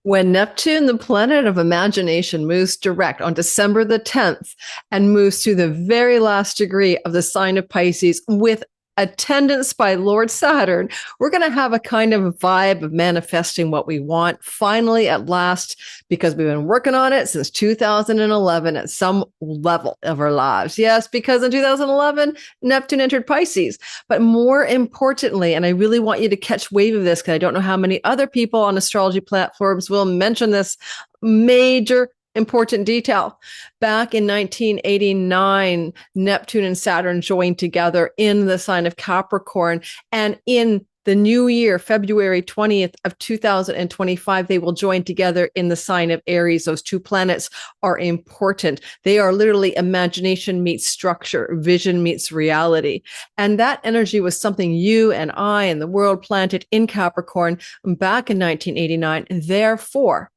When Neptune, the planet of imagination, moves direct on December the 10th and moves to the very last degree of the sign of Pisces with attendance by Lord Saturn, we're going to have a kind of vibe of manifesting what we want finally at last, because we've been working on it since 2011 at some level of our lives. Yes, because in 2011, Neptune entered Pisces. But more importantly, and I really want you to catch wave of this because I don't know how many other people on astrology platforms will mention this major important detail. Back in 1989, Neptune and Saturn joined together in the sign of Capricorn. And in the new year, February 20th of 2025, they will join together in the sign of Aries. Those two planets are important. They are literally imagination meets structure, vision meets reality. And that energy was something you and I and the world planted in Capricorn back in 1989. Therefore,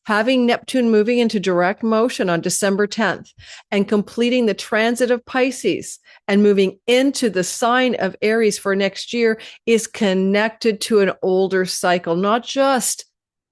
having Neptune moving into direct motion on December 10th and completing the transit of Pisces and moving into the sign of Aries for next year is connected to an older cycle, not just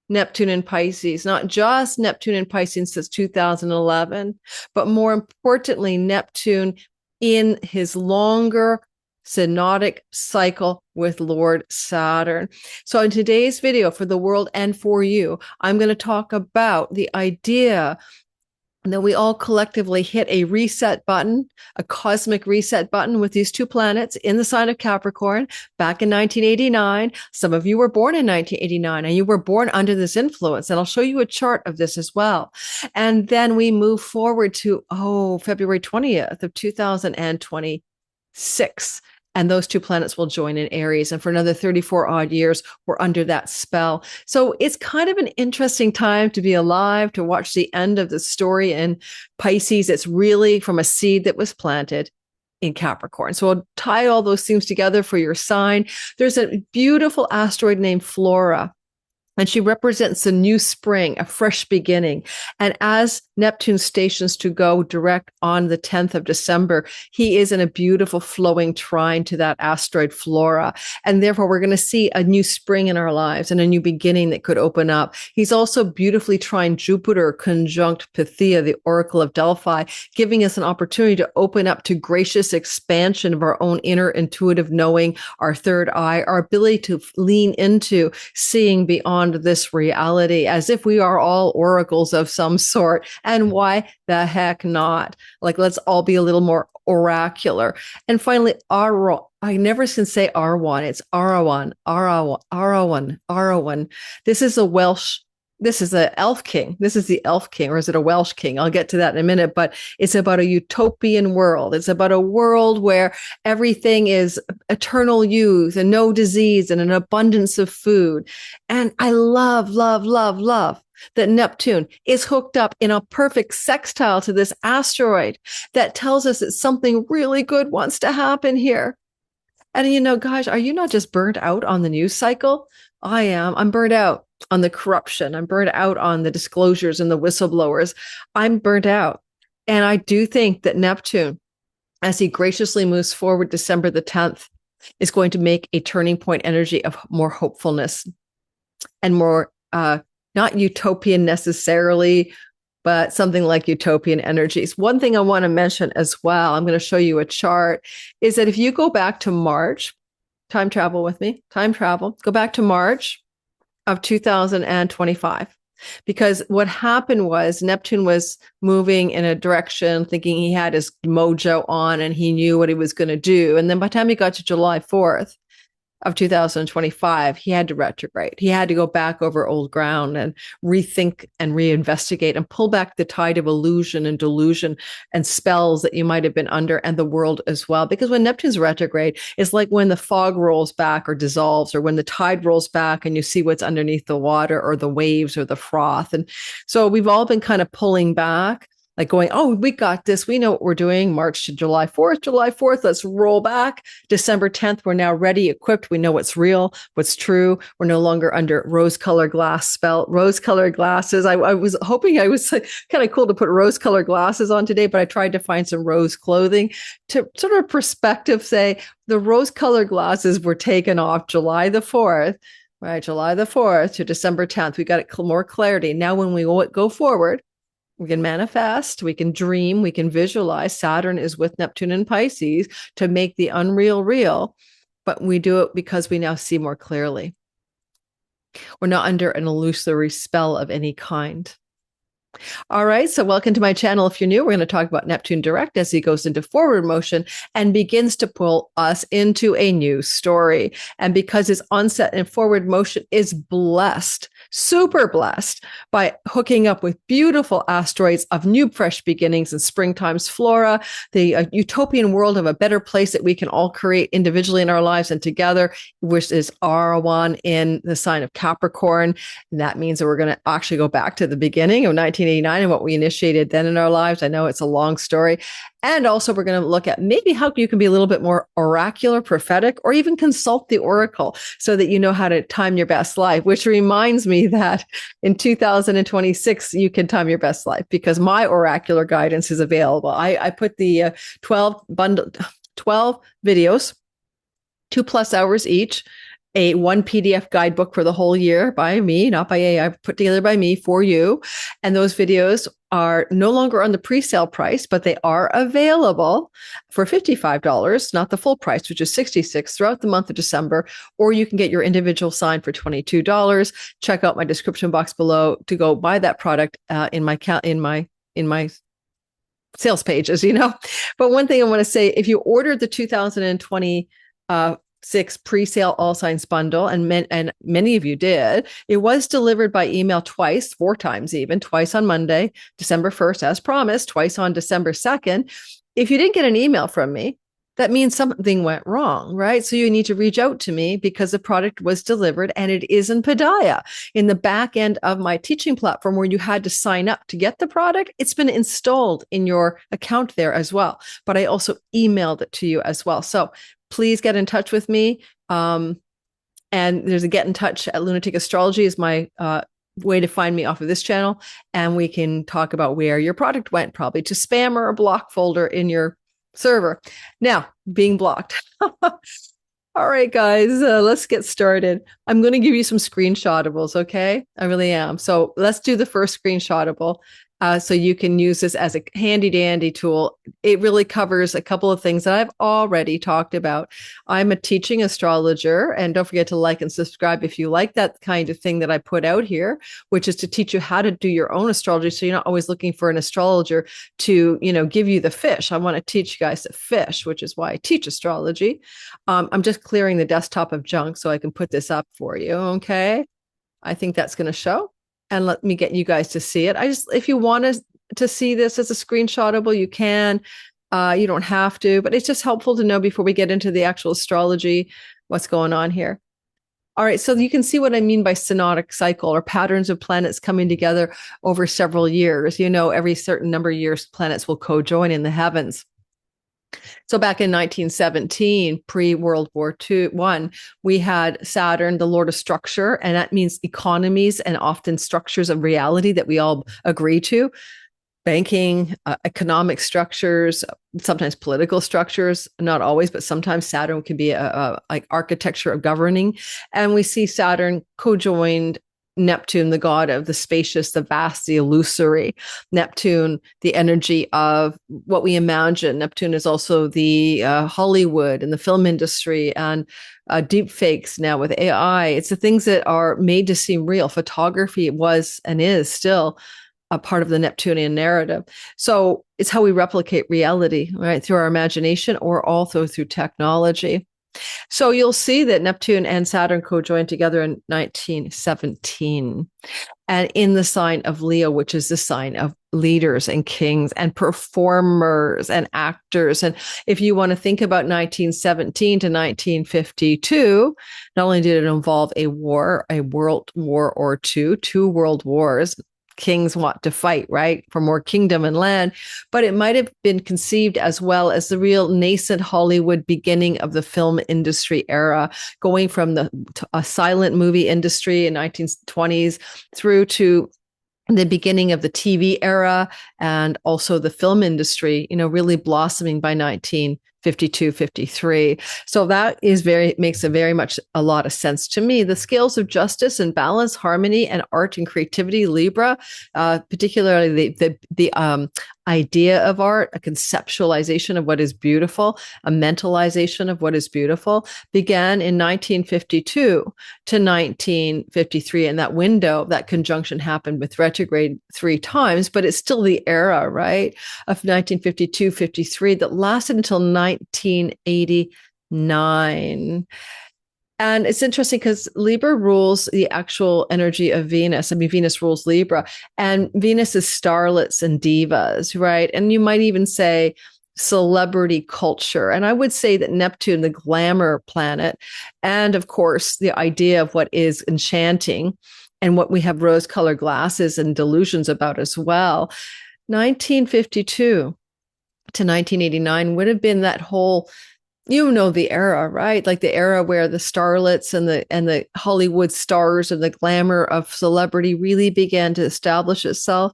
Neptune and Pisces, not just Neptune and Pisces since 2011, but more importantly, Neptune in his longer synodic cycle with Lord Saturn. So in today's video for the world and for you, I'm going to talk about the idea that we all collectively hit a reset button, a cosmic reset button with these two planets in the sign of Capricorn back in 1989. Some of you were born in 1989 and you were born under this influence. And I'll show you a chart of this as well. And then we move forward to, February 20th of 2026. And those two planets will join in Aries. And for another 34 odd years, we're under that spell. So it's kind of an interesting time to be alive, to watch the end of the story in Pisces. It's really from a seed that was planted in Capricorn. So I'll tie all those things together for your sign. There's a beautiful asteroid named Flora, and she represents a new spring, a fresh beginning. And as Neptune stations to go direct on the 10th of December, he is in a beautiful flowing trine to that asteroid Flora. And therefore, we're going to see a new spring in our lives and a new beginning that could open up. He's also beautifully trine Jupiter conjunct Pythia, the Oracle of Delphi, giving us an opportunity to open up to gracious expansion of our own inner intuitive knowing, our third eye, our ability to lean into seeing beyond this reality as if we are all oracles of some sort. And why the heck not? Like, let's all be a little more oracular. And finally, Arawn. I never can say Arawn. It's Arawn, Arawn, Arawn, Arawn. This is a Welsh. This is an elf king. This is the elf king, or is it a Welsh king? I'll get to that in a minute, but it's about a utopian world. It's about a world where everything is eternal youth and no disease and an abundance of food. And I love, love, love, love that Neptune is hooked up in a perfect sextile to this asteroid that tells us that something really good wants to happen here. And gosh, are you not just burnt out on the news cycle? I am. I'm burnt out on the corruption. I'm burnt out on the disclosures and the whistleblowers. I'm burnt out. And I do think that Neptune, as he graciously moves forward December the 10th, is going to make a turning point energy of more hopefulness and more, not utopian necessarily, but something like utopian energies. One thing I want to mention as well, I'm going to show you a chart, is that if you go back to March, time travel with me, go back to March of 2025. Because what happened was Neptune was moving in a direction, thinking he had his mojo on and he knew what he was going to do. And then by the time he got to July 4th of 2025, he had to retrograde. He had to go back over old ground and rethink and reinvestigate and pull back the tide of illusion and delusion and spells that you might have been under, and the world as well. Because when Neptune's retrograde, it's like when the fog rolls back or dissolves, or when the tide rolls back and you see what's underneath the water or the waves or the froth. And so we've all been kind of pulling back, like going, we got this. We know what we're doing. March to July 4th, let's roll back. December 10th, we're now ready, equipped. We know what's real, what's true. We're no longer under rose-colored glasses. I was hoping I was kind of cool to put rose-colored glasses on today, but I tried to find some rose clothing to sort of perspective say the rose-colored glasses were taken off July the 4th. right? July the 4th to December 10th. We got more clarity. Now, when we go forward, we can manifest, we can dream, we can visualize. Saturn is with Neptune and Pisces to make the unreal real, but we do it because we now see more clearly. We're not under an illusory spell of any kind. All right, so welcome to my channel. If you're new, we're going to talk about Neptune direct as he goes into forward motion and begins to pull us into a new story. And because his onset and forward motion is blessed, super blessed, by hooking up with beautiful asteroids of new, fresh beginnings and springtime's flora, the utopian world of a better place that we can all create individually in our lives and together, which is Arawn in the sign of Capricorn. And that means that we're going to actually go back to the beginning of 1989 and what we initiated then in our lives. I know it's a long story. And also we're going to look at maybe how you can be a little bit more oracular, prophetic, or even consult the oracle so that you know how to time your best life, which reminds me that in 2026, you can time your best life because my oracular guidance is available. I put the 12 videos, 2+ hours each, one PDF guidebook for the whole year by me, not by AI, put together by me for you. And those videos are no longer on the pre-sale price, but they are available for $55, not the full price, which is $66 throughout the month of December, or you can get your individual sign for $22. Check out my description box below to go buy that product in my sales pages, But one thing I want to say, if you ordered the 2020 pre-sale all signs bundle, and many of you did, it was delivered by email twice, 4 times even, twice on Monday, December 1st, as promised, twice on December 2nd. If you didn't get an email from me, that means something went wrong, right? So you need to reach out to me because the product was delivered and it is in Pythia. In the back end of my teaching platform where you had to sign up to get the product, it's been installed in your account there as well. But I also emailed it to you as well. So please get in touch with me. And there's a get in touch at Lunatic Astrology is my way to find me off of this channel. And we can talk about where your product went, probably to spam or a block folder in your server. Now, being blocked. All right, guys, let's get started. I'm going to give you some screenshotables, okay? I really am. So let's do the first screenshotable. So you can use this as a handy dandy tool. It really covers a couple of things that I've already talked about. I'm a teaching astrologer, and don't forget to like and subscribe if you like that kind of thing that I put out here, which is to teach you how to do your own astrology. So you're not always looking for an astrologer to, give you the fish. I want to teach you guys to fish, which is why I teach astrology. I'm just clearing the desktop of junk so I can put this up for you. Okay. I think that's going to show. And let me get you guys to see it. If you want to see this as a screenshotable, you can. You don't have to, but it's just helpful to know before we get into the actual astrology, what's going on here. All right, so you can see what I mean by synodic cycle or patterns of planets coming together over several years. Every certain number of years, planets will co-join in the heavens. So back in 1917, pre-World War I, we had Saturn, the Lord of Structure, and that means economies and often structures of reality that we all agree to. Banking, economic structures, sometimes political structures, not always, but sometimes Saturn can be like architecture of governing. And we see Saturn co-joined Neptune, the god of the spacious, the vast, the illusory. Neptune, the energy of what we imagine. Neptune is also the Hollywood and the film industry and deep fakes now with AI. It's the things that are made to seem real. Photography was and is still a part of the Neptunian narrative. So it's how we replicate reality, right? Through our imagination or also through technology. So you'll see that Neptune and Saturn co-joined together in 1917 and in the sign of Leo, which is the sign of leaders and kings and performers and actors. And if you want to think about 1917 to 1952, not only did it involve a world war or two world wars. Kings want to fight, right, for more kingdom and land, but it might have been conceived as well as the real nascent Hollywood beginning of the film industry era, going from a silent movie industry in 1920s through to the beginning of the TV era and also the film industry, really blossoming by 1950. 52, 53. So that makes a lot of sense to me. The scales of justice and balance, harmony, and art and creativity, Libra, particularly the idea of art, a conceptualization of what is beautiful, a mentalization of what is beautiful, began in 1952 to 1953. And that window, that conjunction happened with retrograde 3 times, but it's still the era, right, of 1952, 53 that lasted until 1989. And it's interesting because Libra rules the actual energy of Venus. I mean, Venus rules Libra, and Venus is starlets and divas, right? And you might even say celebrity culture. And I would say that Neptune, the glamour planet, and of course, the idea of what is enchanting and what we have rose-colored glasses and delusions about as well. 1952 to 1989 would have been that whole, the era, right? Like the era where the starlets and the Hollywood stars and the glamour of celebrity really began to establish itself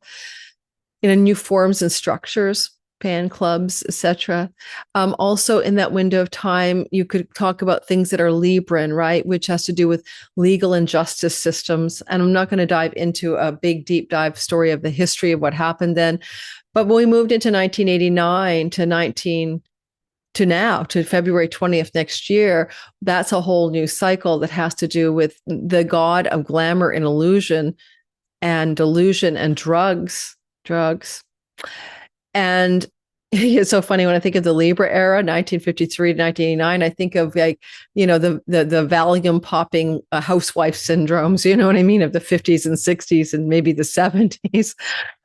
in new forms and structures, fan clubs, etc. Also in that window of time, you could talk about things that are Libran, right? Which has to do with legal and justice systems. And I'm not going to dive into a big deep dive story of the history of what happened then. But when we moved into 1989 to February 20th next year, that's a whole new cycle that has to do with the god of glamour and illusion and delusion and drugs. And it's so funny when I think of the Libra era, 1953 to 1989, I think of the Valium popping housewife syndromes, you know what I mean, of the 50s and 60s and maybe the 70s.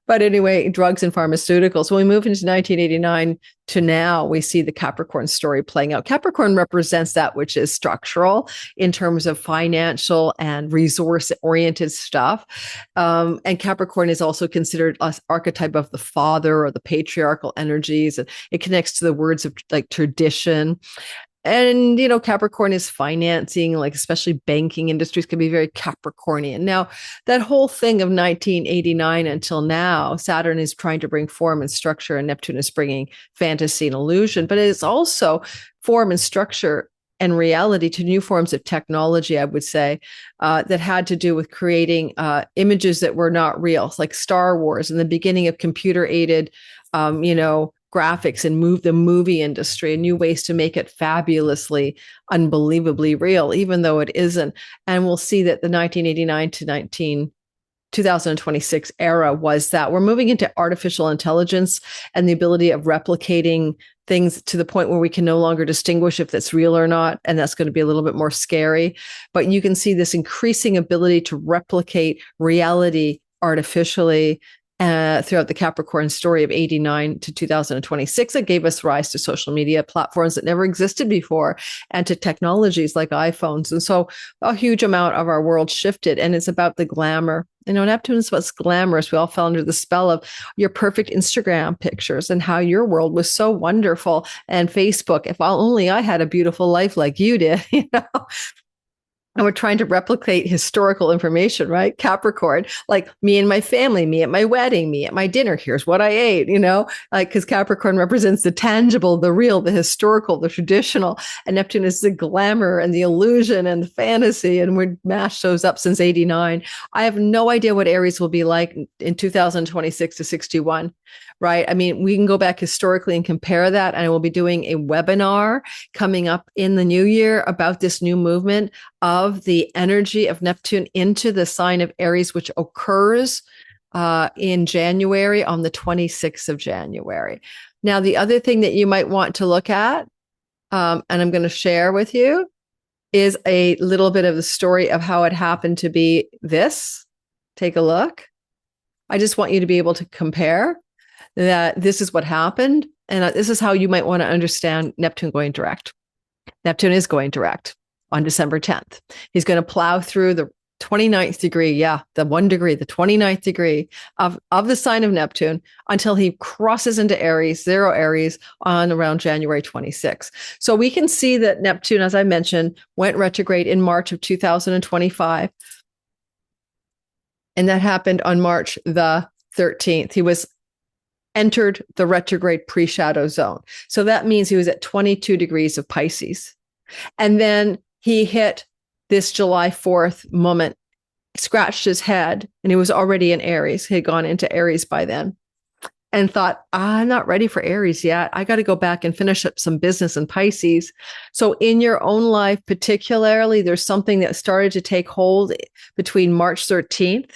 But anyway, drugs and pharmaceuticals. When we move into 1989 to now, we see the Capricorn story playing out. Capricorn represents that which is structural in terms of financial and resource-oriented stuff. And Capricorn is also considered an archetype of the father or the patriarchal energies. And it connects to the words of like tradition. And, Capricorn is financing, like especially banking industries can be very Capricornian. Now, that whole thing of 1989 until now, Saturn is trying to bring form and structure and Neptune is bringing fantasy and illusion, but it is also form and structure and reality to new forms of technology, I would say, that had to do with creating images that were not real, like Star Wars and the beginning of computer-aided, graphics and the movie industry and new ways to make it fabulously, unbelievably real, even though it isn't. And we'll see that the 1989 to 2026 era was that. We're moving into artificial intelligence and the ability of replicating things to the point where we can no longer distinguish if that's real or not. And that's going to be a little bit more scary. But you can see this increasing ability to replicate reality artificially throughout the Capricorn story of 89 to 2026. It gave us rise to social media platforms that never existed before and to technologies like iPhones. And so a huge amount of our world shifted, and it's about the glamour. Neptune is what's glamorous. We all fell under the spell of your perfect Instagram pictures and how your world was so wonderful. And Facebook, if only I had a beautiful life like you did, And we're trying to replicate historical information, right? Capricorn, like me and my family, me at my wedding, me at my dinner. Here's what I ate, because Capricorn represents the tangible, the real, the historical, the traditional. And Neptune is the glamour and the illusion and the fantasy. And we've mashed those up since 89. I have no idea what Aries will be like in 2026 to 61. Right. I mean, we can go back historically and compare that. And I will be doing a webinar coming up in the new year about this new movement of the energy of Neptune into the sign of Aries, which occurs in January, on the 26th of January. Now, the other thing that you might want to look at, and I'm going to share with you, is a little bit of the story of how it happened to be this. Take a look. I just want you to be able to compare that this is what happened. And this is how you might want to understand Neptune going direct. Neptune is going direct on December 10th. He's going to plow through the 29th degree. Yeah, the 1 degree, the 29th degree of the sign of Neptune until he crosses into Aries, 0 Aries, on around January 26th. So we can see that Neptune, as I mentioned, went retrograde in March of 2025. And that happened on March the 13th. He was entered the retrograde pre-shadow zone. So that means he was at 22 degrees of Pisces. And then he hit this July 4th moment, scratched his head, and he was already in Aries. He had gone into Aries by then and thought, I'm not ready for Aries yet. I got to go back and finish up some business in Pisces. So in your own life, particularly, there's something that started to take hold between March 13th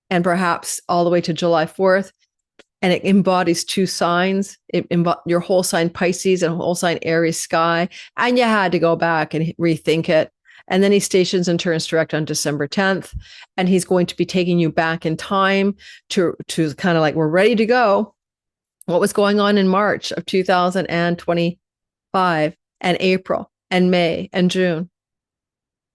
and perhaps all the way to July 4th. And it embodies two signs, your whole sign Pisces and whole sign Aries sky. And you had to go back and rethink it. And then he stations and turns direct on December 10th. And he's going to be taking you back in time to kind of like, we're ready to go. What was going on in March of 2025 and April and May and June?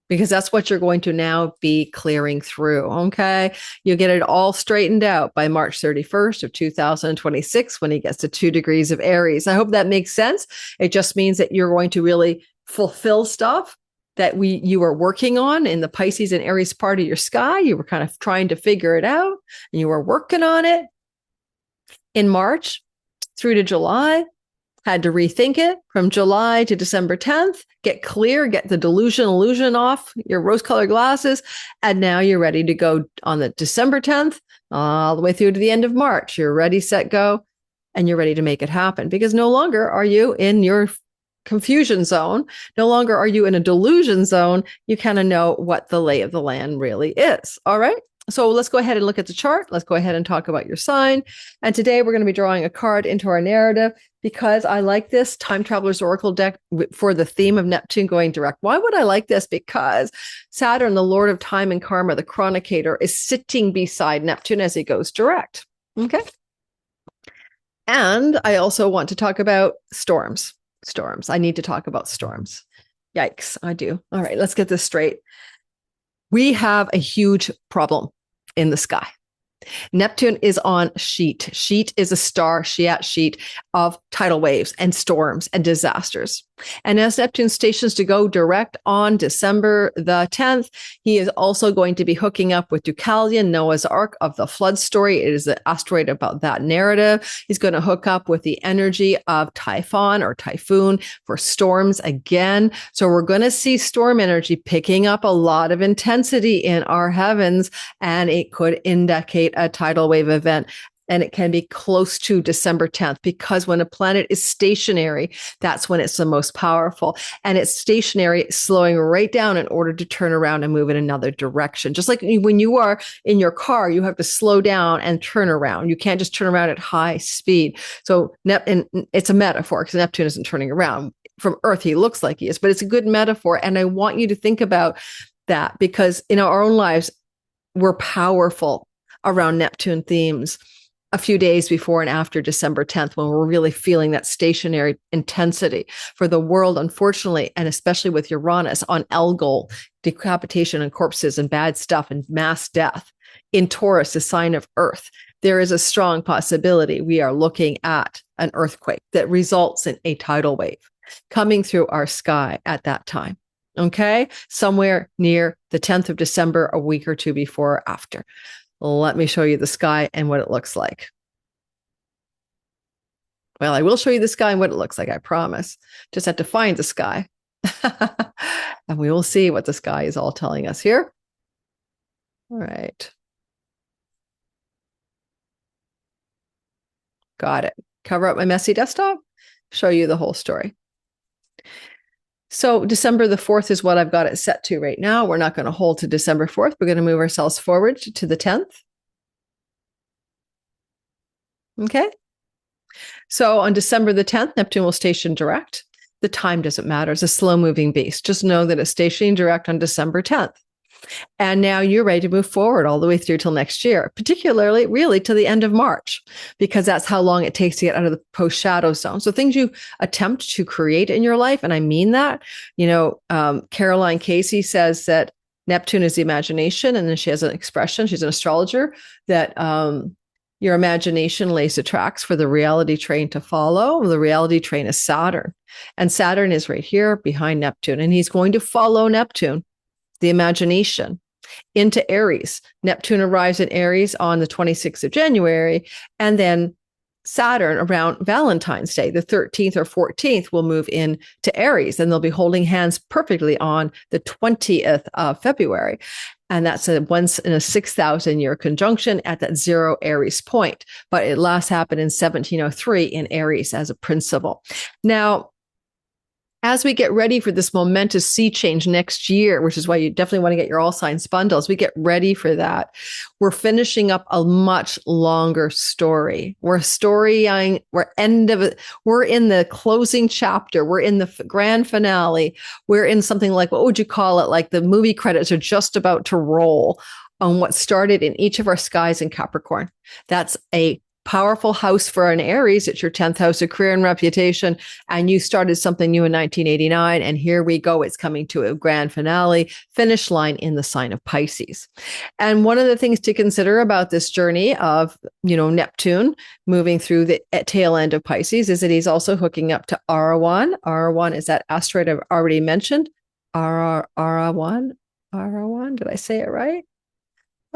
Because that's what you're going to now be clearing through, okay? You'll get it all straightened out by March 31st of 2026 when he gets to 2 degrees of Aries. I hope that makes sense. It just means that you're going to really fulfill stuff that you were working on in the Pisces and Aries part of your sky. You were kind of trying to figure it out, and you were working on it in March through to July. Had to rethink it from July to December 10th, get clear, get the illusion off your rose-colored glasses, and now you're ready to go on the December 10th all the way through to the end of March. You're ready, set, go, and you're ready to make it happen, because no longer are you in your confusion zone. No longer are you in a delusion zone. You kind of know what the lay of the land really is. All right. So let's go ahead and look at the chart. Let's go ahead and talk about your sign. And today we're going to be drawing a card into our narrative because I like this Time Traveler's Oracle deck for the theme of Neptune going direct. Why would I like this? Because Saturn, the Lord of Time and Karma, the Chronicator, is sitting beside Neptune as he goes direct. Okay. And I also want to talk about storms. I need to talk about storms. Yikes, I do. All right, let's get this straight. We have a huge problem in the sky. Neptune is on Scheat. Scheat is a star, Scheat of tidal waves and storms and disasters. And as Neptune stations to go direct on December the 10th, he is also going to be hooking up with Deucalion, Noah's Ark of the flood story. It is an asteroid about that narrative. He's going to hook up with the energy of Typhon or Typhoon for storms again. So we're going to see storm energy picking up a lot of intensity in our heavens, and it could indicate a tidal wave event. And it can be close to December 10th, because when a planet is stationary, that's when it's the most powerful. And it's stationary, slowing right down in order to turn around and move in another direction. Just like when you are in your car, you have to slow down and turn around. You can't just turn around at high speed. So and it's a metaphor because Neptune isn't turning around. From Earth, he looks like he is, but it's a good metaphor. And I want you to think about that, because in our own lives, we're powerful around Neptune themes a few days before and after December 10th, when we're really feeling that stationary intensity for the world, unfortunately, and especially with Uranus on Algol, decapitation and corpses and bad stuff and mass death. In Taurus, the sign of Earth, there is a strong possibility we are looking at an earthquake that results in a tidal wave coming through our sky at that time. Okay? Somewhere near the 10th of December, a week or two before or after. Let me show you the sky and what it looks like. Well, I will show you the sky and what it looks like, I promise. Just have to find the sky. And we will see what the sky is all telling us here. All right. Got it. Cover up my messy desktop, show you the whole story. So December the 4th is what I've got it set to right now. We're not going to hold to December 4th. We're going to move ourselves forward to the 10th. Okay. So on December the 10th, Neptune will station direct. The time doesn't matter. It's a slow moving beast. Just know that it's stationing direct on December 10th. And now you're ready to move forward all the way through till next year, particularly really to the end of March, because that's how long it takes to get out of the post-shadow zone. So things you attempt to create in your life, and I mean that, Caroline Casey says that Neptune is the imagination, and then she has an expression, she's an astrologer, that your imagination lays the tracks for the reality train to follow. The reality train is Saturn, and Saturn is right here behind Neptune, and he's going to follow Neptune, the imagination, into Aries. Neptune arrives in Aries on the 26th of January, and then Saturn around Valentine's Day, the 13th or 14th, will move in to Aries, and they'll be holding hands perfectly on the 20th of February. And that's a once in a 6,000 year conjunction at that zero Aries point. But it last happened in 1703 in Aries as a principle. Now, as we get ready for this momentous sea change next year, which is why you definitely want to get your all signs bundles, we get ready for that. We're finishing up a much longer story. We're in the closing chapter. We're in the grand finale. We're in something like, what would you call it? Like the movie credits are just about to roll on what started in each of our skies in Capricorn. That's a powerful house for an Aries. It's your 10th house of career and reputation. And you started something new in 1989. And here we go. It's coming to a grand finale, finish line in the sign of Pisces. And one of the things to consider about this journey of, Neptune moving through the tail end of Pisces is that he's also hooking up to Arawn. Arawn is that asteroid I've already mentioned. Arawn. Did I say it right?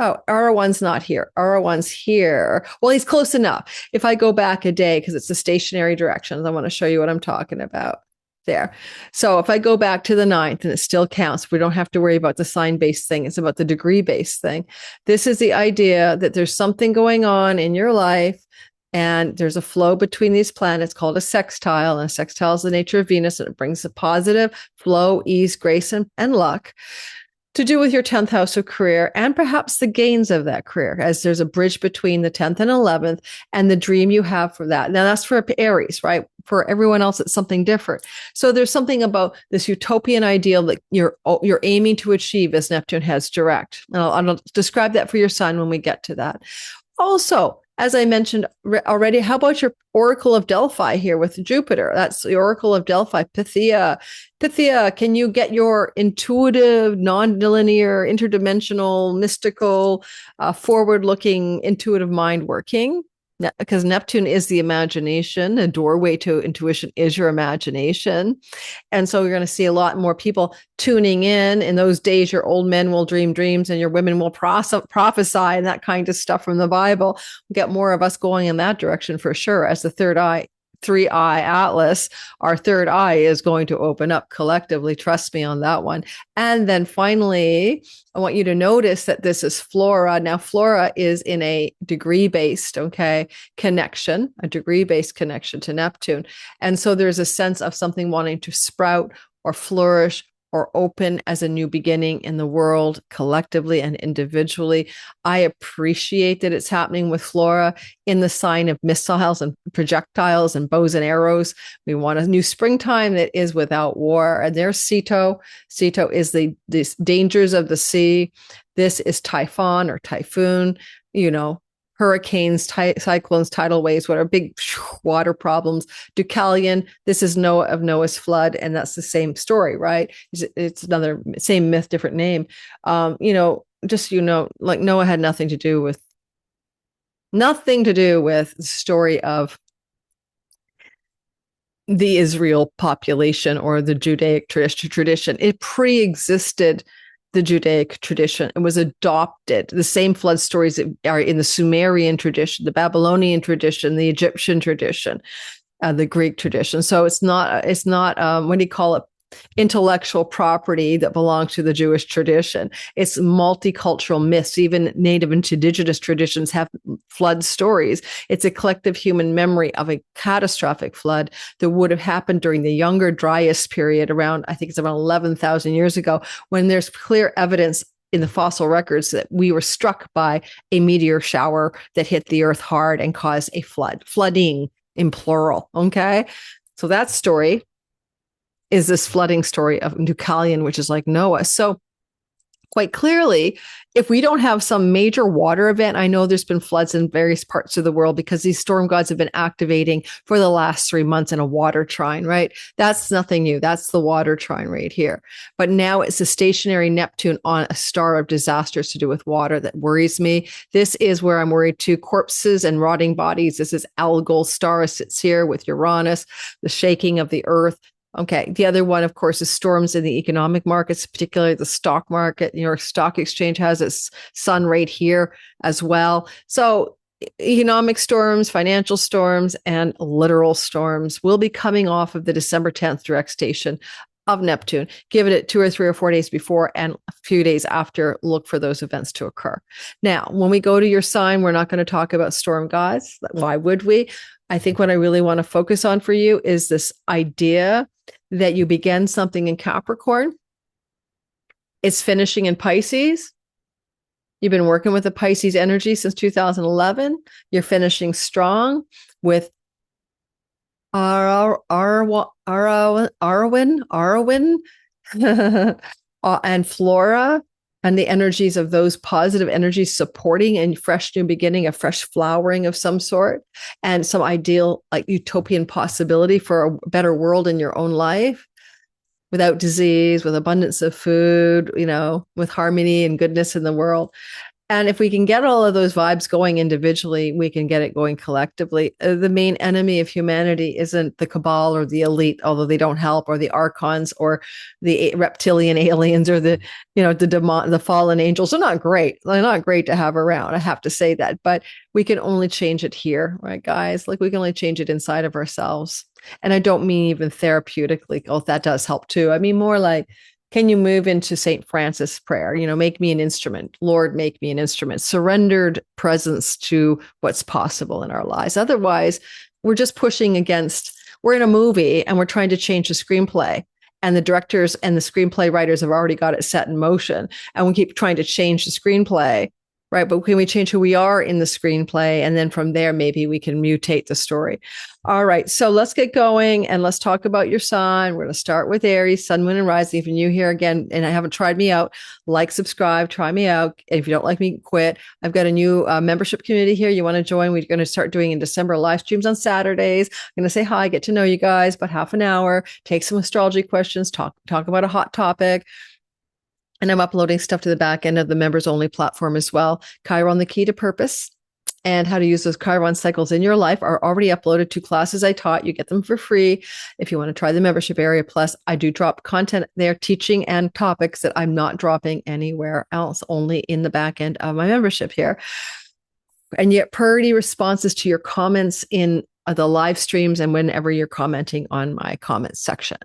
Oh, Arawan's not here. Arawan's here. Well, he's close enough. If I go back a day, because it's a stationary direction, I want to show you what I'm talking about there. So if I go back to the 9th and it still counts, we don't have to worry about the sign-based thing. It's about the degree-based thing. This is the idea that there's something going on in your life and there's a flow between these planets called a sextile. And a sextile is the nature of Venus, and it brings a positive flow, ease, grace, and luck to do with your 10th house of career and perhaps the gains of that career, as there's a bridge between the 10th and 11th and the dream you have for that. Now that's for Aries, right? For everyone else, it's something different. So there's something about this utopian ideal that you're aiming to achieve as Neptune has direct. And I'll describe that for your sun when we get to that. Also, as I mentioned already, how about your Oracle of Delphi here with Jupiter? That's the Oracle of Delphi, Pythia. Pythia, can you get your intuitive, non-linear, interdimensional, mystical, forward-looking, intuitive mind working? Because Neptune is the imagination. A doorway to intuition is your imagination. And so you're going to see a lot more people tuning in. In those days, your old men will dream dreams and your women will prophesy and that kind of stuff from the Bible. We'll get more of us going in that direction for sure as the three-eye atlas. Our third eye is going to open up collectively. Trust me on that one. And then finally, I want you to notice that this is Flora. Now, Flora is in a degree-based, connection, a degree-based connection to Neptune. And so there's a sense of something wanting to sprout or flourish or open as a new beginning in the world, collectively and individually. I appreciate that it's happening with Flora in the sign of missiles and projectiles and bows and arrows. We want a new springtime that is without war. And there's Ceto. Ceto is the dangers of the sea. This is Typhon or typhoon, hurricanes, cyclones, tidal waves, what are big water problems. Deucalion, this is Noah of Noah's flood, and that's the same story, right? It's another same myth, different name. Like Noah had nothing to do with the story of the Israel population or the Judaic tradition. It pre-existed the Judaic tradition. It was adopted. The same flood stories that are in the Sumerian tradition, the Babylonian tradition, the Egyptian tradition, the Greek tradition. So it's not what do you call it? Intellectual property that belongs to the Jewish tradition. It's multicultural myths. Even native and indigenous traditions have flood stories. It's a collective human memory of a catastrophic flood that would have happened during the younger Dryas period around 11,000 years ago, when there's clear evidence in the fossil records that we were struck by a meteor shower that hit the earth hard and caused a flooding in plural. Okay. So that story is this flooding story of Deucalion, which is like Noah. So quite clearly, if we don't have some major water event, I know there's been floods in various parts of the world because these storm gods have been activating for the last 3 months in a water trine, right? That's nothing new. That's the water trine right here. But now it's a stationary Neptune on a star of disasters to do with water that worries me. This is where I'm worried too. Corpses and rotting bodies. This is Algol star sits here with Uranus, the shaking of the earth. Okay. The other one, of course, is storms in the economic markets, particularly the stock market. New York Stock Exchange has its sun right here as well. So economic storms, financial storms, and literal storms will be coming off of the December 10th direct station of Neptune. Give it 2 or 3 or 4 days before and a few days after. Look for those events to occur. Now, when we go to your sign, we're not going to talk about storm gods. Why would we? I think what I really want to focus on for you is this idea that you begin something in Capricorn. It's finishing in Pisces. You've been working with the Pisces energy since 2011. You're finishing strong with Arawn and Flora, and the energies of those positive energies supporting a fresh new beginning, a fresh flowering of some sort, and some ideal, like utopian possibility for a better world in your own life, without disease, with abundance of food, with harmony and goodness in the world. And if we can get all of those vibes going individually, we can get it going collectively. The main enemy of humanity isn't the cabal or the elite, although they don't help, or the archons or the reptilian aliens or the fallen angels. They're not great. They're not great to have around. I have to say that, but we can only change it here, right, guys? Like we can only change it inside of ourselves. And I don't mean even therapeutically. Oh, that does help too. I mean more like, can you move into St. Francis prayer? Make me an instrument. Lord, make me an instrument. Surrendered presence to what's possible in our lives. Otherwise, we're just pushing against, we're in a movie and we're trying to change the screenplay. And the directors and the screenplay writers have already got it set in motion. And we keep trying to change the screenplay, right? But can we change who we are in the screenplay? And then from there, maybe we can mutate the story. All right. So let's get going and let's talk about your sign. We're going to start with Aries, Sun, Moon, and Rising. If you're new here again and I haven't tried me out, like, subscribe, try me out. And if you don't like me, quit. I've got a new membership community here. You want to join? We're going to start doing in December live streams on Saturdays. I'm going to say hi, get to know you guys, about half an hour, take some astrology questions, talk about a hot topic. And I'm uploading stuff to the back end of the members only platform as well. Chiron, the key to purpose, and how to use those Chiron cycles in your life are already uploaded. 2 classes I taught. You get them for free. If you want to try the membership area, plus I do drop content there, teaching and topics that I'm not dropping anywhere else, only in the back end of my membership here. And yet priority responses to your comments in the live streams and whenever you're commenting on my comments section.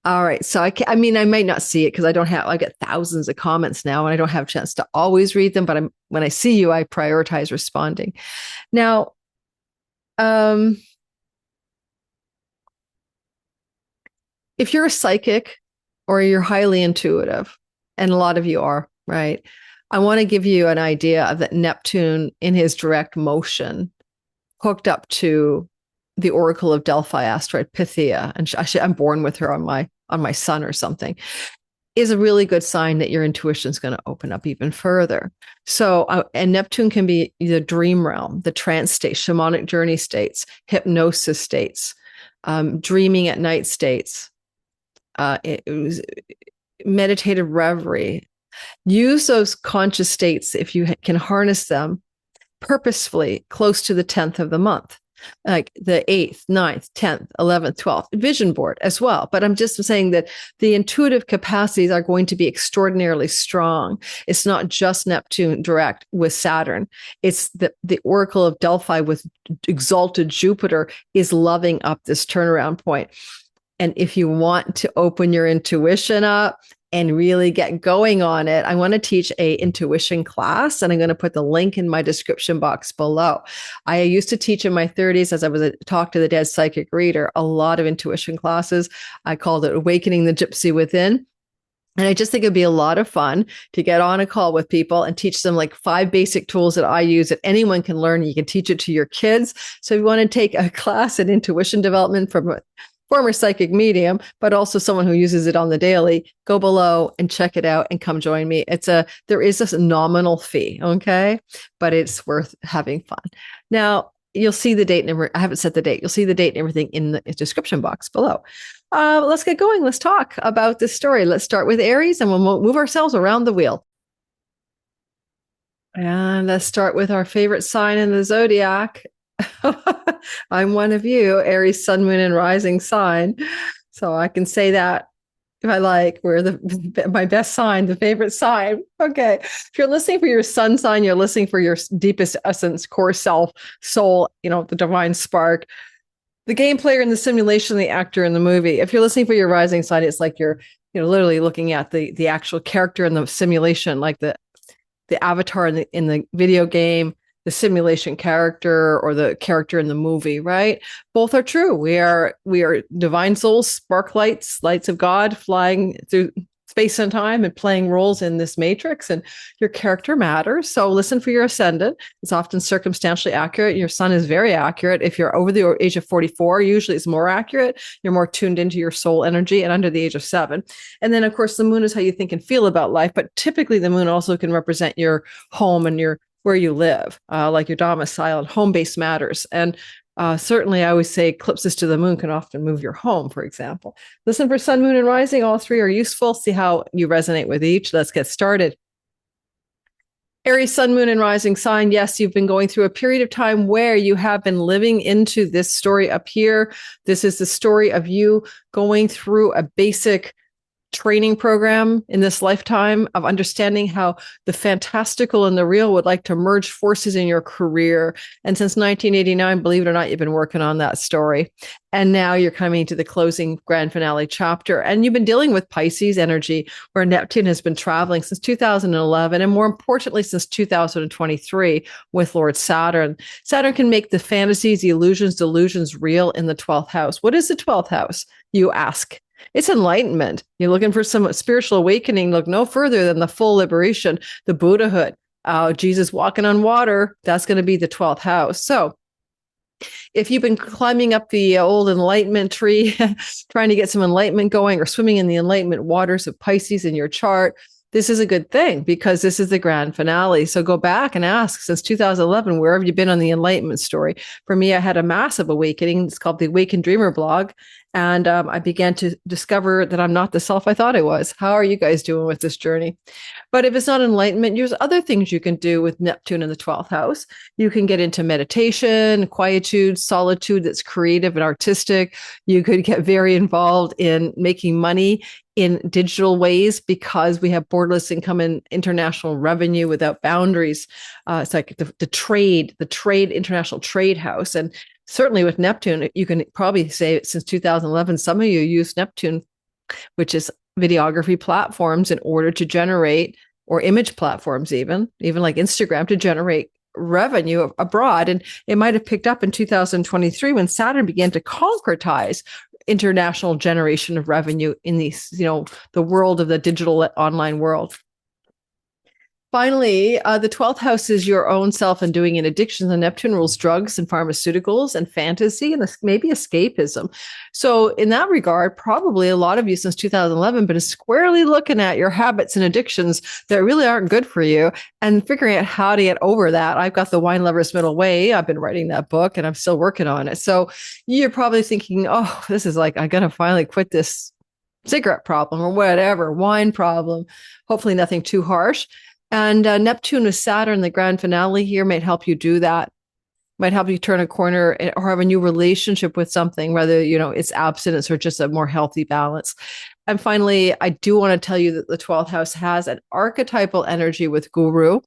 All right. So I might not see it because I get thousands of comments now and I don't have a chance to always read them, but when I see you, I prioritize responding. Now, if you're a psychic or you're highly intuitive, and a lot of you are, right? I want to give you an idea of that Neptune in his direct motion hooked up to the Oracle of Delphi asteroid Pythia, and I'm born with her on my sun or something, is a really good sign that your intuition is going to open up even further. So, and Neptune can be the dream realm, the trance states, shamanic journey states, hypnosis states, dreaming at night states, it was meditative reverie. Use those conscious states if you can harness them purposefully close to the 10th of the month. Like the 8th, 9th, 10th, 11th, 12th, vision board as well. But I'm just saying that the intuitive capacities are going to be extraordinarily strong. It's not just Neptune direct with Saturn. It's the Oracle of Delphi with exalted Jupiter is loving up this turnaround point. And if you want to open your intuition up and really get going on it, I want to teach a intuition class, and I'm going to put the link in my description box below. I used to teach in my 30s as I was a Talk to the Dead psychic reader, a lot of intuition classes. I called it Awakening the Gypsy Within. And I just think it'd be a lot of fun to get on a call with people and teach them like 5 basic tools that I use that anyone can learn. You can teach it to your kids. So if you want to take a class in intuition development from a former psychic medium, but also someone who uses it on the daily, go below and check it out and come join me. There is a nominal fee, okay? But it's worth having fun. Now, you'll see the date and I haven't set the date. You'll see the date and everything in the description box below. Let's get going. Let's talk about this story. Let's start with Aries and we'll move ourselves around the wheel. And let's start with our favorite sign in the zodiac. I'm one of you, Aries, Sun, Moon, and Rising sign. So I can say that I like. We're my best sign, the favorite sign. Okay. If you're listening for your sun sign, you're listening for your deepest essence, core self, soul, the divine spark, the game player in the simulation, the actor in the movie. If you're listening for your rising sign, it's like you're, literally looking at the actual character in the simulation, like the avatar in the video game, the simulation character, or the character in the movie, right? Both are true. We are divine souls, spark lights of God, flying through space and time and playing roles in this matrix, and your character matters. So listen for your ascendant. It's often circumstantially accurate. Your sun is very accurate. If you're over the age of 44, usually it's more accurate. You're more tuned into your soul energy, and under the age of 7. And then, of course, the moon is how you think and feel about life, but typically the moon also can represent your home and where you live, like your domicile, and home base matters. And certainly, I always say eclipses to the moon can often move your home, for example. Listen for sun, moon, and rising. All three are useful. See how you resonate with each. Let's get started. Aries, sun, moon, and rising sign. Yes, you've been going through a period of time where you have been living into this story up here. This is the story of you going through a basic training program in this lifetime of understanding how the fantastical and the real would like to merge forces in your career. And since 1989, believe it or not, you've been working on that story. And now you're coming to the closing grand finale chapter. And you've been dealing with Pisces energy, where Neptune has been traveling since 2011, and more importantly, since 2023 with Lord Saturn. Saturn can make the fantasies, the illusions, delusions real in the 12th house. What is the 12th house, you ask? It's enlightenment. You're looking for some spiritual awakening. Look no further than the full liberation, the Buddhahood, Jesus walking on water. That's going to be the 12th house. So if you've been climbing up the old enlightenment tree, trying to get some enlightenment going, or swimming in the enlightenment waters of Pisces in your chart, this is a good thing, because this is the grand finale. So go back and ask, since 2011, where have you been on the enlightenment story? For me, I had a massive awakening. It's called the Awakened Dreamer blog. And I began to discover that I'm not the self I thought I was. How are you guys doing with this journey? But if it's not enlightenment, there's other things you can do with Neptune in the 12th house. You can get into meditation, quietude, solitude that's creative and artistic. You could get very involved in making money in digital ways, because we have borderless income and international revenue without boundaries. It's like the trade, international trade house. And certainly with Neptune, you can probably say since 2011, some of you use Neptune, which is videography platforms, in order to generate, or image platforms, even like Instagram, to generate revenue abroad. And it might have picked up in 2023 when Saturn began to concretize international generation of revenue in these, the world of the digital online world. Finally, the 12th house is your own self and doing in addictions. And Neptune rules drugs and pharmaceuticals and fantasy and maybe escapism. So in that regard, probably a lot of you since 2011 been squarely looking at your habits and addictions that really aren't good for you and figuring out how to get over that. I've got the Wine Lover's Middle Way. I've been writing that book and I'm still working on it. So you're probably thinking, oh, this is like, I got to finally quit this cigarette problem or whatever, wine problem. Hopefully nothing too harsh. And Neptune with Saturn, the grand finale here, might help you do that. Might help you turn a corner or have a new relationship with something, whether, it's abstinence or just a more healthy balance. And finally, I do want to tell you that the 12th house has an archetypal energy with Guru.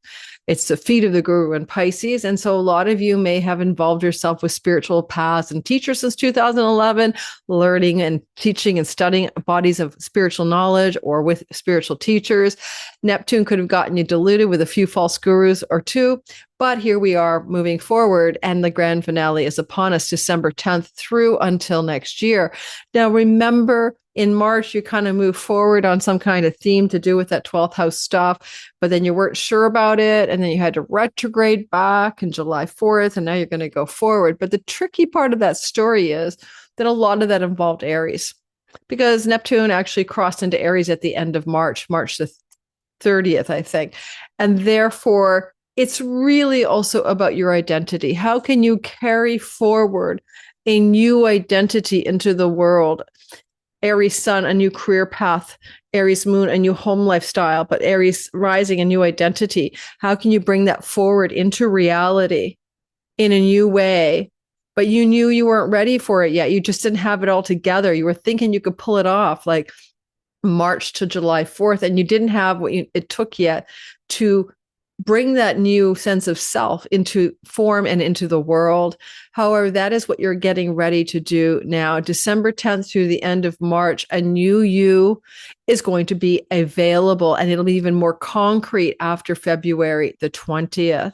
It's the feet of the Guru in Pisces. And so a lot of you may have involved yourself with spiritual paths and teachers since 2011, learning and teaching and studying bodies of spiritual knowledge or with spiritual teachers. Neptune could have gotten you diluted with a few false gurus or two. But here we are moving forward, and the grand finale is upon us December 10th through until next year. Now, remember, in March, you kind of move forward on some kind of theme to do with that 12th house stuff, but then you weren't sure about it. And then you had to retrograde back in July 4th, and now you're going to go forward. But the tricky part of that story is that a lot of that involved Aries, because Neptune actually crossed into Aries at the end of March the 30th, I think. And therefore, it's really also about your identity. How can you carry forward a new identity into the world? Aries sun, a new career path. Aries moon, a new home lifestyle. But Aries rising, a new identity. How can you bring that forward into reality in a new way? But you knew you weren't ready for it yet. You just didn't have it all together. You were thinking you could pull it off. Like, March to July 4th, and you didn't have what it took yet to bring that new sense of self into form and into the world. However, that is what you're getting ready to do now. December 10th through the end of March, a new you is going to be available, and it'll be even more concrete after February the 20th.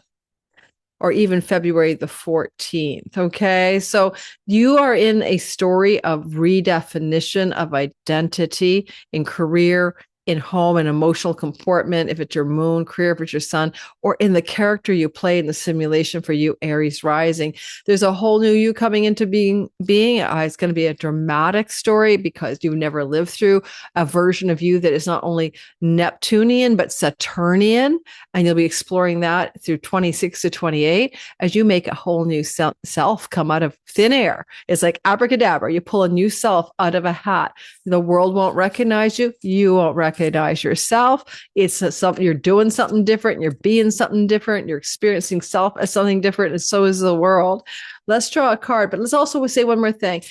Or even February the 14th. Okay. So you are in a story of redefinition of identity in career, in home and emotional comportment, if it's your moon, career, if it's your sun, or in the character you play in the simulation for you, Aries rising. There's a whole new you coming into being. It's going to be a dramatic story because you've never lived through a version of you that is not only Neptunian, but Saturnian. And you'll be exploring that through 26 to 28 as you make a whole new self come out of thin air. It's like abracadabra. You pull a new self out of a hat. The world won't recognize you. You won't recognize yourself. It's something, you're doing something different. You're being something different. You're experiencing self as something different. And so is the world. Let's draw a card, but let's also say one more thing.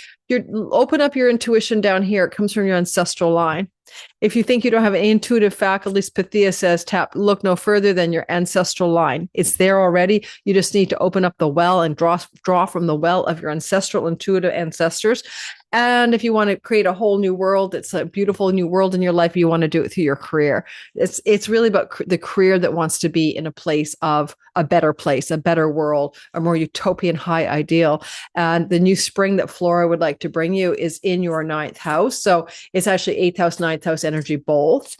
Open up your intuition down here. It comes from your ancestral line. If you think you don't have any intuitive faculties, Pythia says, look no further than your ancestral line. It's there already. You just need to open up the well and draw from the well of your ancestral intuitive ancestors. And if you want to create a whole new world, it's a beautiful new world in your life. You want to do it through your career. It's really about the career that wants to be in a place of a better place, a better world, a more utopian high ideal. And the new spring that Flora would like to bring you is in your 9th house. So it's actually 8th house, 9th house energy both.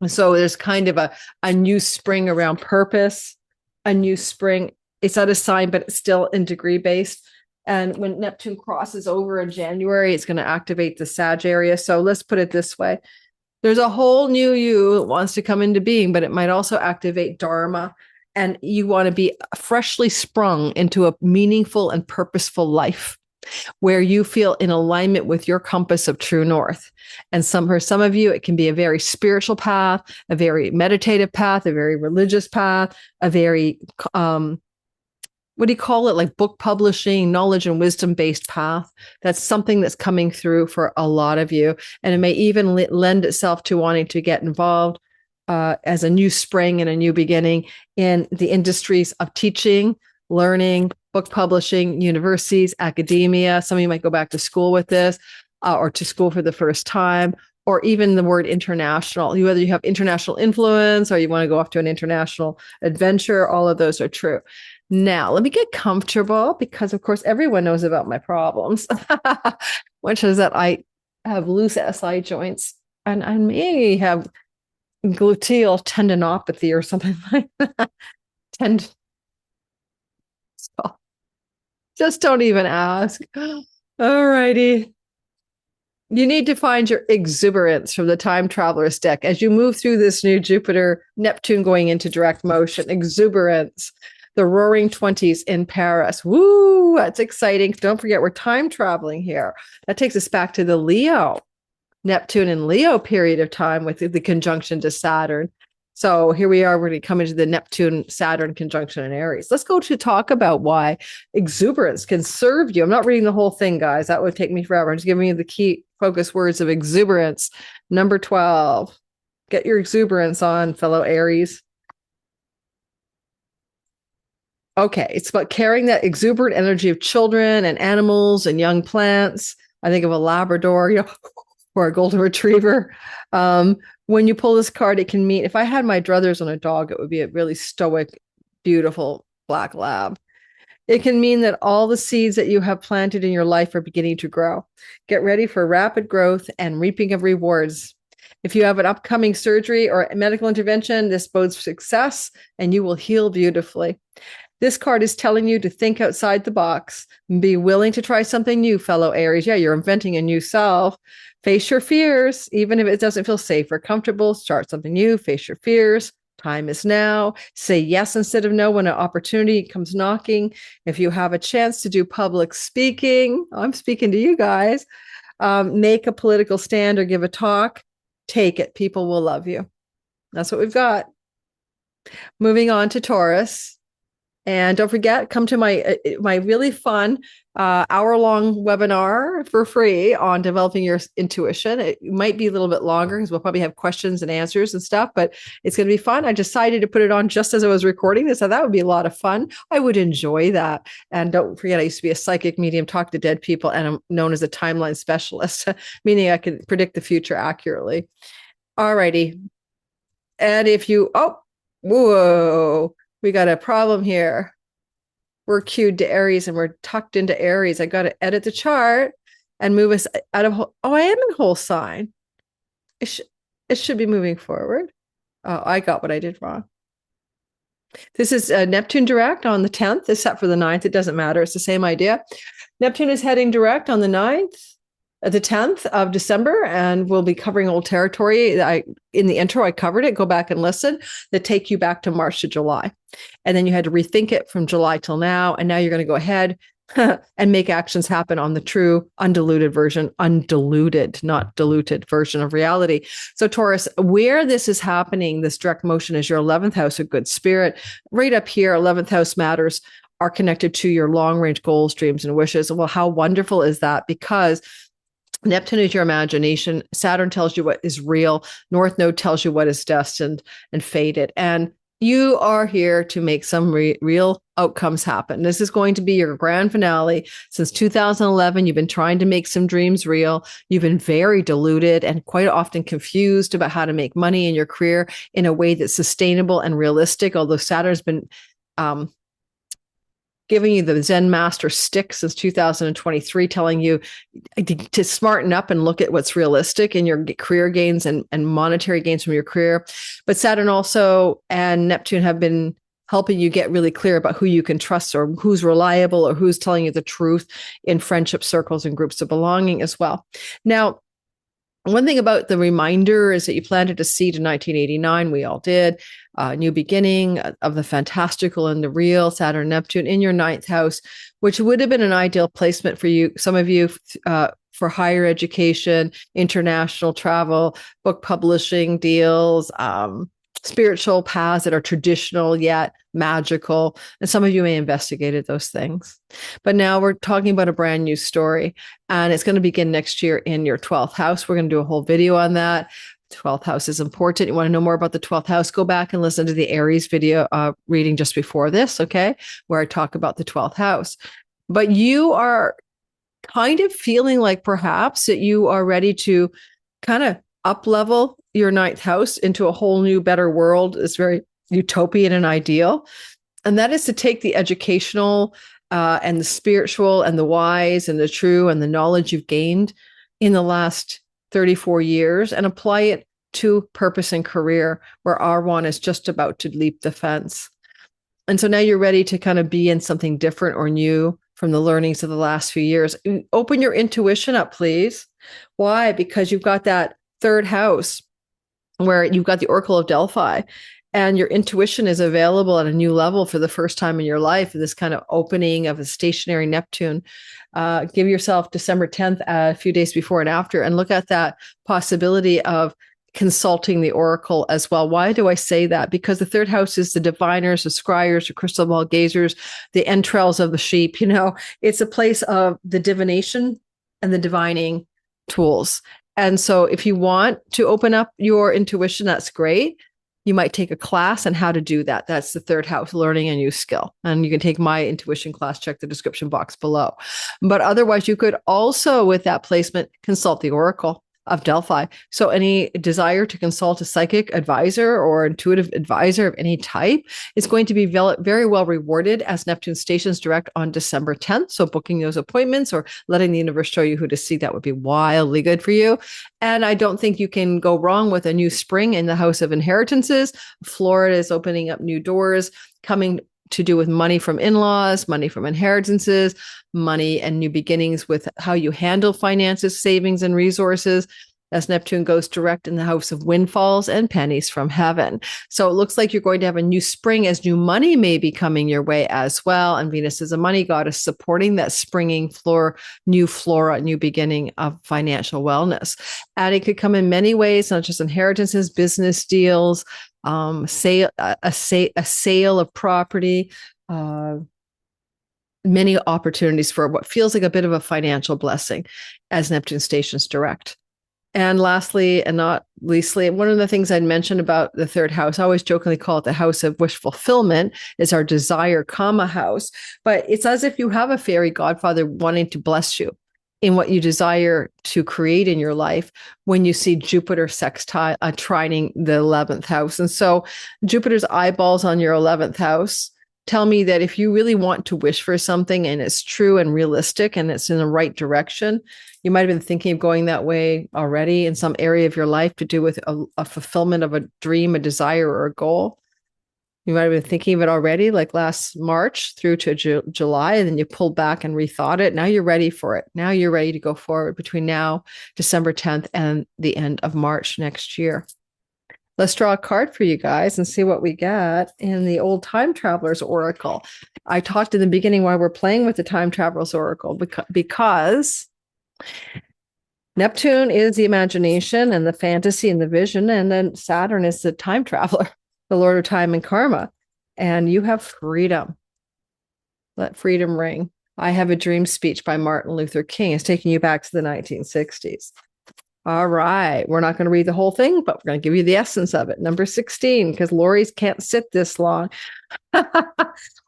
So there's kind of a new spring around purpose, a new spring. It's not a sign, but it's still in degree based. And when Neptune crosses over in January, it's going to activate the Sag area. So let's put it this way. There's a whole new you that wants to come into being, but it might also activate Dharma. And you want to be freshly sprung into a meaningful and purposeful life where you feel in alignment with your compass of true north. And for some of you, it can be a very spiritual path, a very meditative path, a very religious path, a very what do you call it? Like book publishing, knowledge and wisdom based path. That's something that's coming through for a lot of you. And it may even lend itself to wanting to get involved as a new spring and a new beginning in the industries of teaching, learning, book publishing, universities, academia. Some of you might go back to school with this or to school for the first time, or even the word international. Whether you have international influence or you want to go off to an international adventure, all of those are true. Now, let me get comfortable because, of course, everyone knows about my problems, which is that I have loose SI joints and I may have gluteal tendinopathy or something like that. So just don't even ask. All righty. You need to find your exuberance from the Time Traveler's deck as you move through this new Jupiter, Neptune going into direct motion. Exuberance. The roaring 20s in Paris. Woo, that's exciting. Don't forget, we're time traveling here. That takes us back to the Leo, Neptune and Leo period of time with the conjunction to Saturn. So here we are, we're going to come into the Neptune-Saturn conjunction in Aries. Let's go to talk about why exuberance can serve you. I'm not reading the whole thing, guys. That would take me forever. I'm just giving you the key focus words of exuberance. Number 12. Get your exuberance on, fellow Aries. Okay, it's about carrying that exuberant energy of children and animals and young plants. I think of a Labrador, or a golden retriever. When you pull this card, it can mean, if I had my druthers on a dog, it would be a really stoic, beautiful black lab. It can mean that all the seeds that you have planted in your life are beginning to grow. Get ready for rapid growth and reaping of rewards. If you have an upcoming surgery or a medical intervention, this bodes success and you will heal beautifully. This card is telling you to think outside the box and be willing to try something new, fellow Aries. Yeah, you're inventing a new self. Face your fears, even if it doesn't feel safe or comfortable. Start something new. Face your fears. Time is now. Say yes instead of no when an opportunity comes knocking. If you have a chance to do public speaking, I'm speaking to you guys, make a political stand or give a talk, take it. People will love you. That's what we've got. Moving on to Taurus. And don't forget, come to my really fun hour-long webinar for free on developing your intuition. It might be a little bit longer because we'll probably have questions and answers and stuff, but it's going to be fun. I decided to put it on just as I was recording this. So that would be a lot of fun. I would enjoy that. And don't forget, I used to be a psychic medium, talk to dead people, and I'm known as a timeline specialist, meaning I can predict the future accurately. All righty. And whoa, we got a problem here. We're cued to Aries and we're tucked into Aries. I got to edit the chart and move us out of, I am in whole sign. It should be moving forward. Oh, I got what I did wrong. This is Neptune direct on the 10th, except for the 9th. It doesn't matter. It's the same idea. Neptune is heading direct on the 9th. The 10th of December, and we'll be covering old territory. In the intro, I covered it. Go back and listen. That take you back to March to July. And then you had to rethink it from July till now. And now you're going to go ahead and make actions happen on the true, undiluted version, undiluted, not diluted version of reality. So Taurus, where this is happening, this direct motion is your 11th house of good spirit. Right up here, 11th house matters are connected to your long-range goals, dreams, and wishes. Well, how wonderful is that? Because Neptune is your imagination. Saturn tells you what is real. North Node tells you what is destined and fated. And you are here to make some real outcomes happen. This is going to be your grand finale. Since 2011, you've been trying to make some dreams real. You've been very deluded and quite often confused about how to make money in your career in a way that's sustainable and realistic. Although Saturn's been giving you the Zen master stick since 2023, telling you to smarten up and look at what's realistic in your career gains and monetary gains from your career. But Saturn also and Neptune have been helping you get really clear about who you can trust or who's reliable or who's telling you the truth in friendship circles and groups of belonging as well. Now, one thing about the reminder is that you planted a seed in 1989. We all did. New beginning of the fantastical and the real, Saturn, Neptune in your 9th house, which would have been an ideal placement for you. Some of you for higher education, international travel, book publishing deals, spiritual paths that are traditional yet magical. And some of you may have investigated those things. But now we're talking about a brand new story, and it's going to begin next year in your 12th house. We're going to do a whole video on that. 12th house is important. You want to know more about the 12th house, go back and listen to the Aries video reading just before this, okay, where I talk about the 12th house. But you are kind of feeling like perhaps that you are ready to kind of up-level your 9th house into a whole new, better world. It's very utopian and ideal. And that is to take the educational and the spiritual and the wise and the true and the knowledge you've gained in the last 34 years and apply it to purpose and career, where Arawn is just about to leap the fence. And so now you're ready to kind of be in something different or new from the learnings of the last few years. Open your intuition up, please. Why? Because you've got that 3rd house where you've got the Oracle of Delphi, and your intuition is available at a new level for the first time in your life, this kind of opening of a stationary Neptune. Give yourself December 10th, a few days before and after, and look at that possibility of consulting the Oracle as well. Why do I say that? Because the 3rd house is the diviners, the scryers, the crystal ball gazers, the entrails of the sheep. You know, it's a place of the divination and the divining tools. And so if you want to open up your intuition, that's great. You might take a class on how to do that. That's the 3rd house, learning a new skill. And you can take my intuition class, check the description box below. But otherwise, you could also, with that placement, consult the Oracle of Delphi. So any desire to consult a psychic advisor or intuitive advisor of any type is going to be very well rewarded as Neptune stations direct on December 10th. So booking those appointments or letting the universe show you who to see, that would be wildly good for you. And I don't think you can go wrong with a new spring in the house of inheritances. Florida is opening up new doors, coming to do with money from in-laws, money from inheritances, money and new beginnings with how you handle finances, savings, and resources, as Neptune goes direct in the house of windfalls and pennies from heaven. So it looks like you're going to have a new spring as new money may be coming your way as well. And Venus is a money goddess supporting that springing new flora, new beginning of financial wellness. And it could come in many ways, not just inheritances, business deals, a sale of property, many opportunities for what feels like a bit of a financial blessing as Neptune stations direct. And lastly, and not leastly, one of the things I'd mentioned about the third house, I always jokingly call it the house of wish fulfillment, is our desire, comma, house. But it's as if you have a fairy godfather wanting to bless you in what you desire to create in your life when you see Jupiter sextile, trining the 11th house. And so Jupiter's eyeballs on your 11th house tell me that if you really want to wish for something and it's true and realistic and it's in the right direction, you might have been thinking of going that way already in some area of your life to do with a fulfillment of a dream, a desire, or a goal. You might have been thinking of it already, like last March through to July, and then you pulled back and rethought it. Now you're ready for it. Now you're ready to go forward between now, December 10th, and the end of March next year. Let's draw a card for you guys and see what we get in the old Time Travelers Oracle. I talked in the beginning why we're playing with the Time Travelers Oracle because Neptune is the imagination and the fantasy and the vision, and then Saturn is the time traveler, the Lord of Time and Karma. And you have freedom. Let freedom ring. I Have a Dream speech by Martin Luther King. It's taking you back to the 1960s. All right. We're not going to read the whole thing, but we're going to give you the essence of it. Number 16, because Lori's can't sit this long. I'm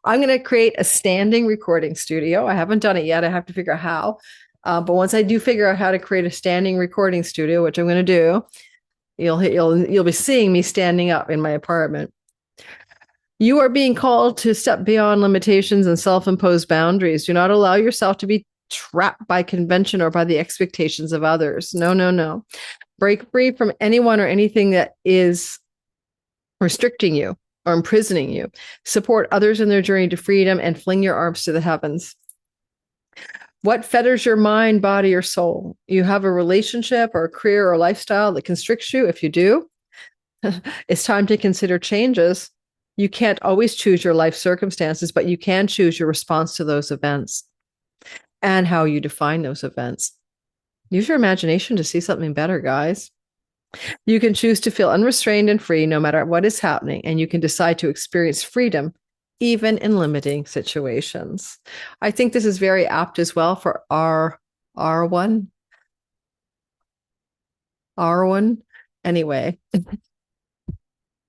going to create a standing recording studio. I haven't done it yet. I have to figure out how. But once I do figure out how to create a standing recording studio, which I'm going to do, you'll be seeing me standing up in my apartment. You are being called to step beyond limitations and self-imposed boundaries. Do not allow yourself to be trapped by convention or by the expectations of others. No, no, no. Break free from anyone or anything that is restricting you or imprisoning you. Support others in their journey to freedom and fling your arms to the heavens. What fetters your mind, body, or soul? You have a relationship or a career or lifestyle that constricts you? If you do, it's time to consider changes. You can't always choose your life circumstances, but you can choose your response to those events and how you define those events. Use your imagination to see something better, guys. You can choose to feel unrestrained and free no matter what is happening, and you can decide to experience freedom even in limiting situations. I think this is very apt as well for Arawn. Anyway,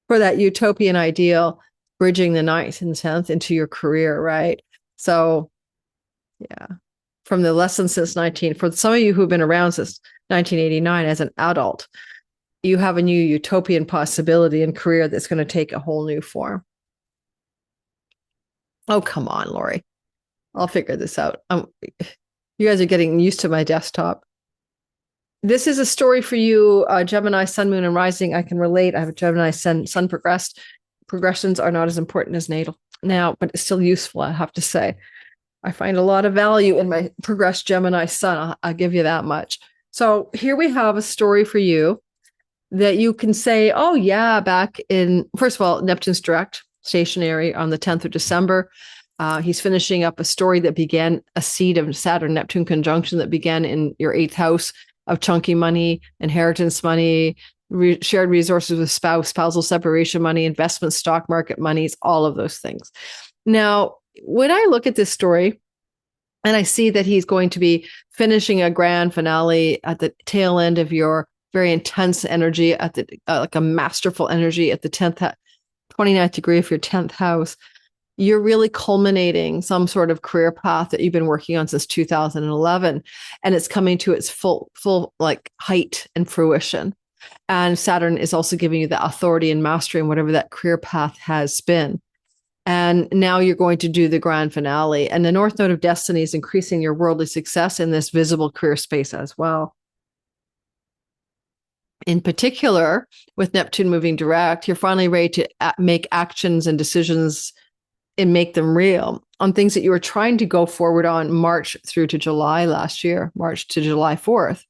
for that utopian ideal, bridging the 9th and 10th into your career, right? So, yeah, from the lessons since for some of you who've been around since 1989 as an adult, you have a new utopian possibility in career that's going to take a whole new form. Oh, come on, Lori. I'll figure this out. You guys are getting used to my desktop. This is a story for you, Gemini, Sun, Moon, and Rising. I can relate. I have a Gemini Sun progressed. Progressions are not as important as natal now, but it's still useful, I have to say. I find a lot of value in my progressed Gemini Sun. I'll give you that much. So here we have a story for you that you can say, oh, yeah, back in, first of all, Neptune's direct, stationary on the 10th of December. He's finishing up a story that began a seed of Saturn-Neptune conjunction that began in your 8th house of chunky money, inheritance money, shared resources with spousal separation money, investment, stock market monies, all of those things. Now, when I look at this story and I see that he's going to be finishing a grand finale at the tail end of your very intense energy, at the like a masterful energy at the 29th degree of your 10th house, you're really culminating some sort of career path that you've been working on since 2011, and it's coming to its full like height and fruition. And Saturn is also giving you the authority and mastery in whatever that career path has been. And now you're going to do the grand finale. And the North Node of Destiny is increasing your worldly success in this visible career space as well. In particular, with Neptune moving direct, you're finally ready to make actions and decisions and make them real on things that you were trying to go forward on March through to July last year, March to July 4th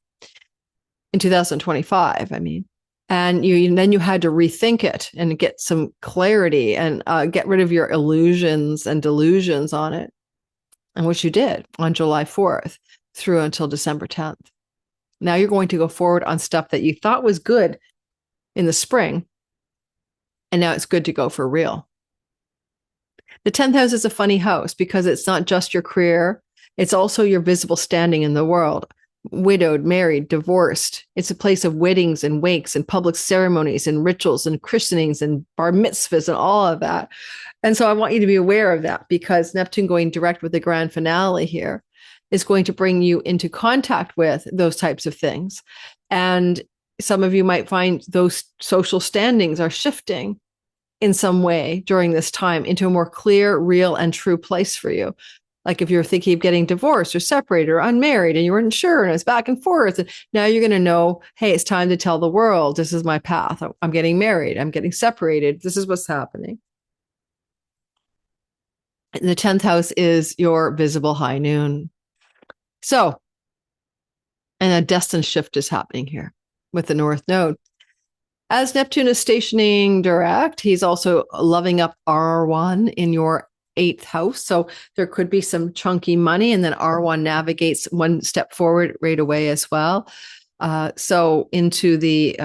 in 2025, I mean. And then you had to rethink it and get some clarity and get rid of your illusions and delusions on it, and which you did on July 4th through until December 10th. Now you're going to go forward on stuff that you thought was good in the spring, and now it's good to go for real. The 10th house is a funny house because it's not just your career, it's also your visible standing in the world. Widowed, married, divorced. It's a place of weddings and wakes and public ceremonies and rituals and christenings and bar mitzvahs and all of that. And so I want you to be aware of that, because Neptune going direct with the grand finale here is going to bring you into contact with those types of things. And some of you might find those social standings are shifting in some way during this time into a more clear, real, and true place for you. Like if you're thinking of getting divorced or separated or unmarried and you weren't sure and it's back and forth, and now you're going to know, hey, it's time to tell the world, this is my path. I'm getting married. I'm getting separated. This is what's happening. And the 10th house is your visible high noon. So, and a destined shift is happening here with the North Node. As Neptune is stationing direct, he's also loving up Arawn in your 8th house. So there could be some chunky money, and then Arawn navigates one step forward right away as well. So into the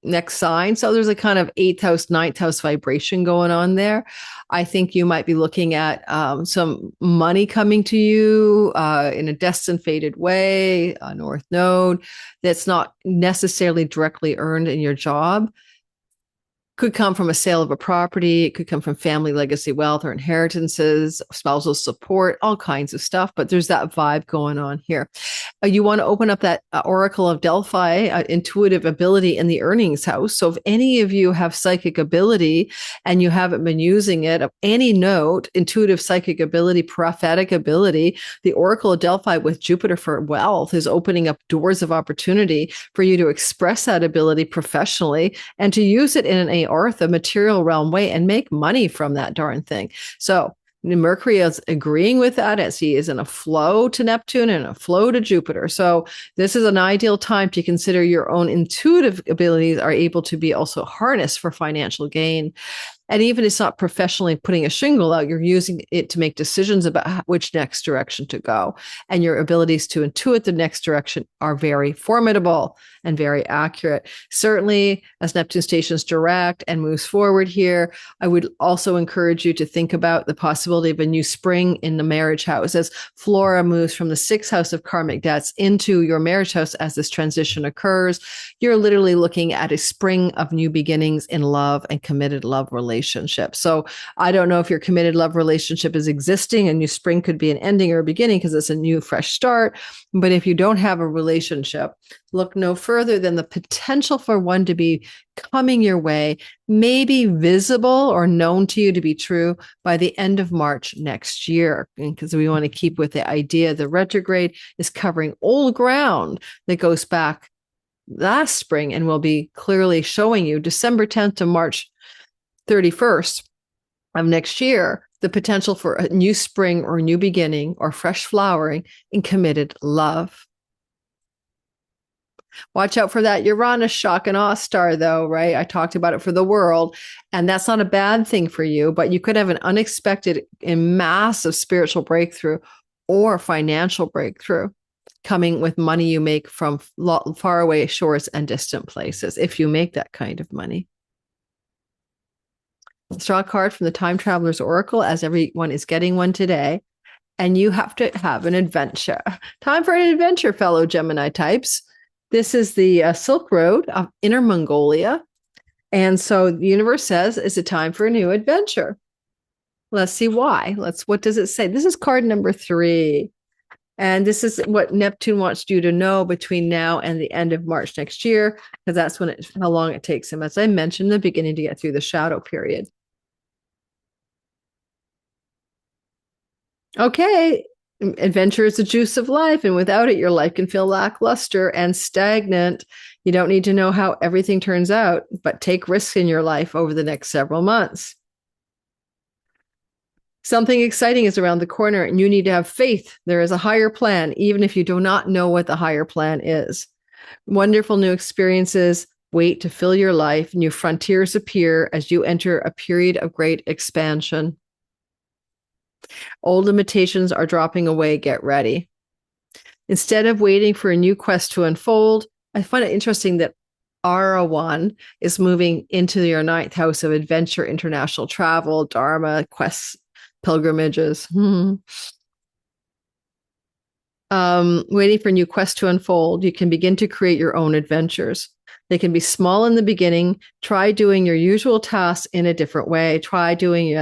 next sign. So there's a kind of 8th house, 9th house vibration going on there. I think you might be looking at some money coming to you in a destined fated way, a North Node that's not necessarily directly earned in your job. Could come from a sale of a property. It could come from family legacy wealth or inheritances, spousal support, all kinds of stuff. But there's that vibe going on here. You want to open up that Oracle of Delphi, intuitive ability in the earnings house. So if any of you have psychic ability and you haven't been using it, of any note, intuitive psychic ability, prophetic ability, the Oracle of Delphi with Jupiter for wealth is opening up doors of opportunity for you to express that ability professionally and to use it in an Earth, a material realm way, and make money from that darn thing. So Mercury is agreeing with that as he is in a flow to Neptune and a flow to Jupiter. So this is an ideal time to consider your own intuitive abilities are able to be also harnessed for financial gain. And even if it's not professionally putting a shingle out, you're using it to make decisions about which next direction to go. And your abilities to intuit the next direction are very formidable and very accurate. Certainly, as Neptune stations direct and moves forward here, I would also encourage you to think about the possibility of a new spring in the marriage house. As Flora moves from the 6th house of karmic debts into your marriage house as this transition occurs, you're literally looking at a spring of new beginnings in love and committed love relationships. So I don't know if your committed love relationship is existing, and new spring could be an ending or a beginning because it's a new fresh start. But if you don't have a relationship, look no further than the potential for one to be coming your way, maybe visible or known to you to be true by the end of March next year. Because we want to keep with the idea the retrograde is covering old ground that goes back last spring and will be clearly showing you December 10th to March 31st of next year, the potential for a new spring or new beginning or fresh flowering in committed love. Watch out for that Uranus shock and awe star, though, right? I talked about it for the world, and that's not a bad thing for you, but you could have an unexpected and massive spiritual breakthrough or financial breakthrough coming with money you make from faraway shores and distant places, if you make that kind of money. Draw a card from the Time Traveler's Oracle, as everyone is getting one today. And you have to have an adventure. Time for an adventure, fellow Gemini types. This is the Silk Road of Inner Mongolia. And so the universe says it's a time for a new adventure. Let's see why. What does it say? This is card number 3. And this is what Neptune wants you to know between now and the end of March next year, because that's how long it takes him, as I mentioned in the beginning, to get through the shadow period. Okay, adventure is the juice of life, and without it, your life can feel lackluster and stagnant. You don't need to know how everything turns out, but take risks in your life over the next several months. Something exciting is around the corner, and you need to have faith. There is a higher plan, even if you do not know what the higher plan is. Wonderful new experiences wait to fill your life. New frontiers appear as you enter a period of great expansion. Old limitations are dropping away. Get ready. Instead of waiting for a new quest to unfold, I find it interesting that Arawn is moving into your 9th house of adventure, international travel, dharma, quests, Pilgrimages. Waiting for a new quest to unfold, you can begin to create your own adventures. They can be small in the beginning. Try doing your usual tasks in a different way. Try doing,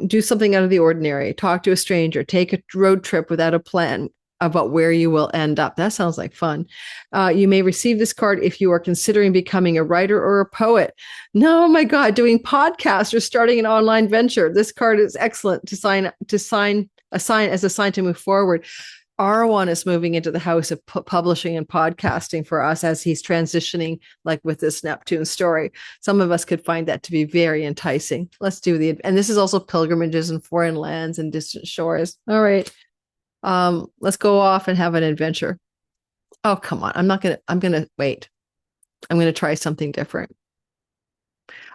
do something out of the ordinary. Talk to a stranger. Take a road trip without a plan about where you will end up. That sounds like fun. You may receive this card if you are considering becoming a writer or a poet. No, my God, doing podcasts or starting an online venture. This card is excellent to sign as a sign to move forward. Arawn is moving into the house of publishing and podcasting for us as he's transitioning, like with this Neptune story. Some of us could find that to be very enticing. Let's do and this is also pilgrimages and foreign lands and distant shores. All right. Let's go off and have an adventure. Oh, come on. I'm going to wait. I'm going to try something different.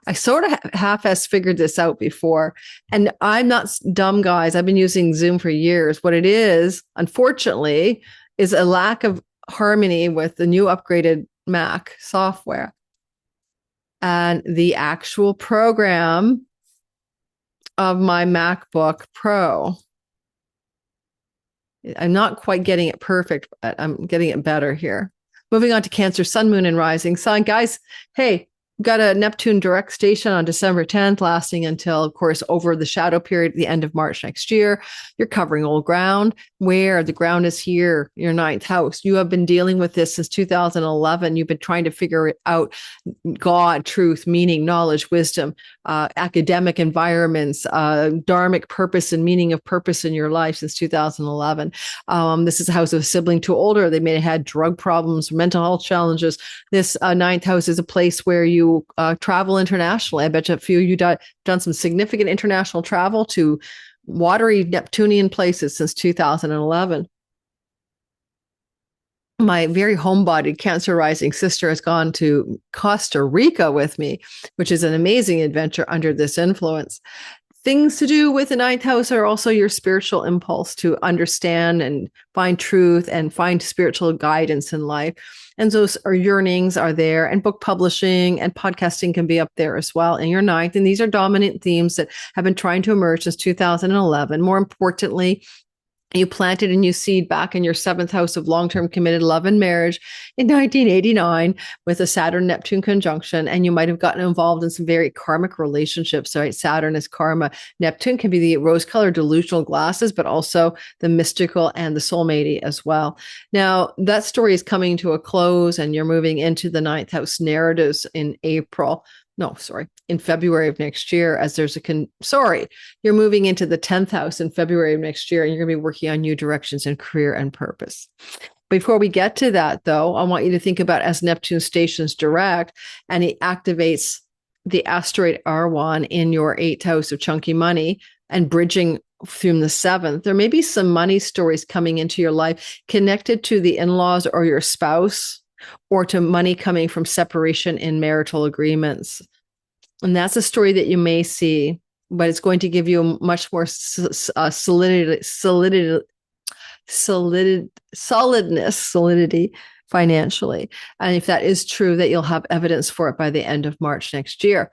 I sort of half-ass figured this out before, and I'm not dumb, guys. I've been using Zoom for years. What it is, unfortunately, is a lack of harmony with the new upgraded Mac software. And the actual program of my MacBook Pro, I'm not quite getting it perfect, but I'm getting it better here. Moving on to Cancer, Sun, Moon, and Rising Sign. Guys, hey, got a Neptune direct station on December 10th, lasting until, of course, over the shadow period at the end of March next year. You're covering old ground where the ground is here, your ninth house. You have been dealing with this since 2011. You've been trying to figure out God, truth, meaning, knowledge, wisdom, academic environments, dharmic purpose and meaning of purpose in your life since 2011. This is a house of a sibling too older. They may have had drug problems, mental health challenges. This ninth house is a place where you travel internationally. I bet you a few of you done some significant international travel to watery Neptunian places since 2011. My very homebodied Cancer rising sister has gone to Costa Rica with me, which is an amazing adventure under this influence. Things to do with the ninth house are also your spiritual impulse to understand and find truth and find spiritual guidance in life. And those yearnings are there, and book publishing and podcasting can be up there as well in your ninth. And these are dominant themes that have been trying to emerge since 2011. More importantly, you planted a new seed back in your seventh house of long-term committed love and marriage in 1989 with a Saturn-Neptune conjunction, and you might have gotten involved in some very karmic relationships, right? Saturn is karma. Neptune can be the rose-colored delusional glasses, but also the mystical and the soulmate as well. Now, that story is coming to a close, and you're moving into the ninth house narratives in in February of next year, as there's you're moving into the 10th house in February of next year, and you're going to be working on new directions in career and purpose. Before we get to that, though, I want you to think about as Neptune stations direct and he activates the asteroid Arawn in your 8th house of chunky money and bridging through the 7th, there may be some money stories coming into your life connected to the in-laws or your spouse, or to money coming from separation in marital agreements. And that's a story that you may see, but it's going to give you a much more solidity financially. And if that is true, that you'll have evidence for it by the end of March next year.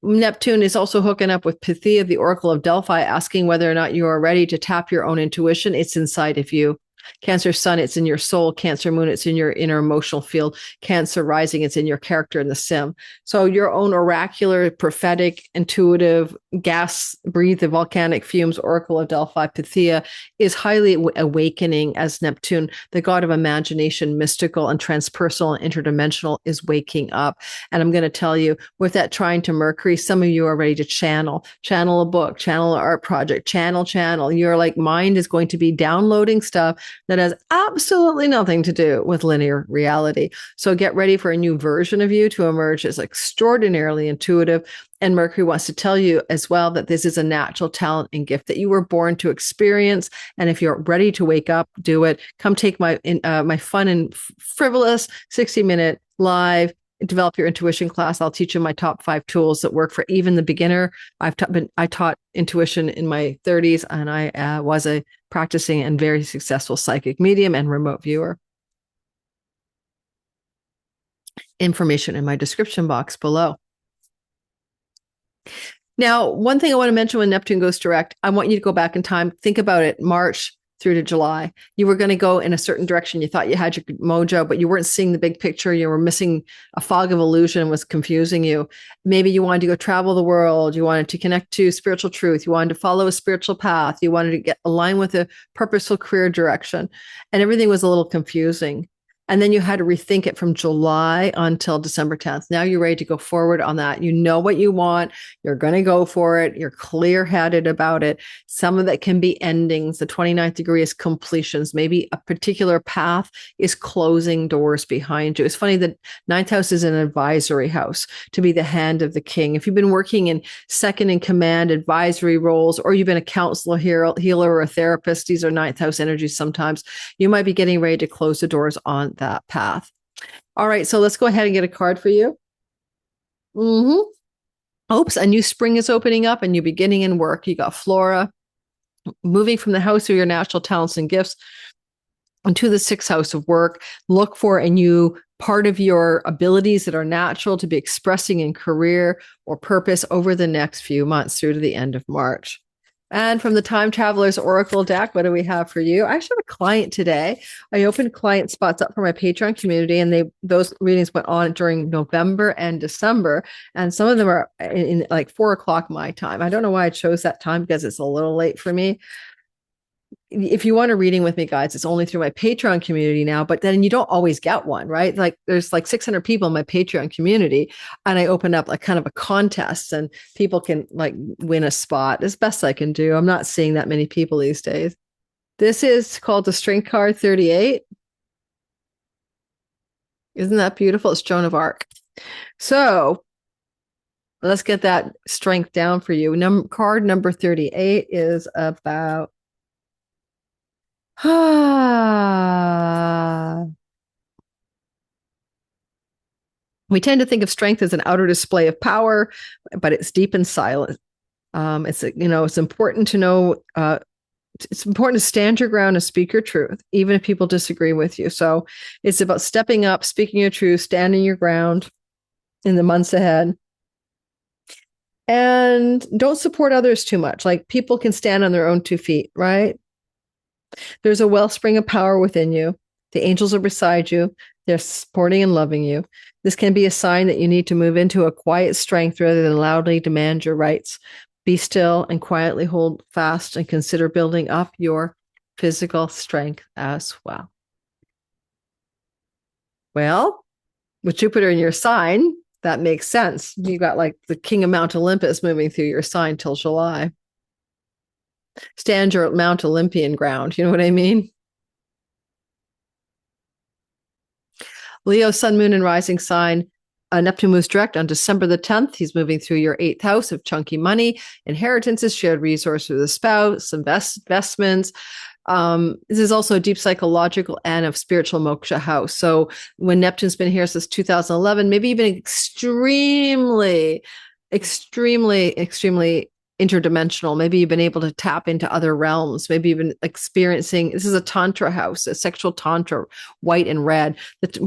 Neptune is also hooking up with Pythia, the Oracle of Delphi, asking whether or not you are ready to tap your own intuition. It's inside of you. Cancer sun, it's in your soul. Cancer moon, it's in your inner emotional field. Cancer rising, it's in your character in the sim. So your own oracular, prophetic, intuitive, gas breathe the volcanic fumes, Oracle of Delphi, Pythia, is highly awakening as Neptune, the god of imagination, mystical and transpersonal and interdimensional, is waking up. And I'm going to tell you, with that trine to Mercury, some of you are ready to channel a book, channel an art project, channel. Your mind is going to be downloading stuff that has absolutely nothing to do with linear reality. So get ready for a new version of you to emerge as extraordinarily intuitive. And Mercury wants to tell you as well that this is a natural talent and gift that you were born to experience. And if you're ready to wake up, do it. Come take my fun and frivolous 60-minute live develop your intuition class. I'll teach you my top 5 tools that work for even the beginner. I taught intuition in my 30s, and I was a practicing and very successful psychic medium and remote viewer. Information in my description box below. Now, one thing I want to mention when Neptune goes direct, I want you to go back in time. Think about it, March through to July. You were going to go in a certain direction. You thought you had your mojo, but you weren't seeing the big picture. You were missing a fog of illusion, was confusing you. Maybe you wanted to go travel the world. You wanted to connect to spiritual truth. You wanted to follow a spiritual path. You wanted to get aligned with a purposeful career direction. And everything was a little confusing. And then you had to rethink it from July until December 10th. Now you're ready to go forward on that. You know what you want. You're going to go for it. You're clear-headed about it. Some of that can be endings. The 29th degree is completions. Maybe a particular path is closing doors behind you. It's funny that ninth house is an advisory house, to be the hand of the king. If you've been working in second in command advisory roles, or you've been a counselor, healer, or a therapist, these are ninth house energies sometimes, you might be getting ready to close the doors on that path. All right, so let's go ahead and get a card for you. Oops, a new spring is opening up, a new beginning in work. You got Flora moving from the house of your natural talents and gifts into the sixth house of work. Look for a new part of your abilities that are natural to be expressing in career or purpose over the next few months through to the end of March. And from the Time Travelers Oracle deck, what do we have for you? I actually have a client today. I opened client spots up for my Patreon community, and those readings went on during November and December. And some of them are in like 4:00 my time. I don't know why I chose that time, because it's a little late for me. If you want a reading with me, guys, it's only through my Patreon community now, but then you don't always get one, right? Like there's like 600 people in my Patreon community, and I open up like kind of a contest, and people can like win a spot as best I can do. I'm not seeing that many people these days. This is called the Strength card 38. Isn't that beautiful? It's Joan of Arc. So let's get that strength down for you. Card number 38 is about we tend to think of strength as an outer display of power, but it's deep and silent. It's important to know. It's important to stand your ground and speak your truth, even if people disagree with you. So it's about stepping up, speaking your truth, standing your ground in the months ahead. And don't support others too much. Like, people can stand on their own 2 feet, right? There's a wellspring of power within you. The angels are beside you. They're supporting and loving you. This can be a sign that you need to move into a quiet strength rather than loudly demand your rights. Be still and quietly hold fast, and consider building up your physical strength as well. Well, with Jupiter in your sign, that makes sense. You got like the king of Mount Olympus moving through your sign till July. Stand your Mount Olympian ground. You know what I mean? Leo, sun, moon, and rising sign. Neptune moves direct on December the 10th. He's moving through your 8th house of chunky money, inheritances, shared resources with a spouse, investments. This is also a deep psychological and of spiritual moksha house. So when Neptune's been here since 2011, maybe you've been extremely interdimensional. Maybe you've been able to tap into other realms. Maybe you've been experiencing, this is a tantra house, a sexual tantra, white and red,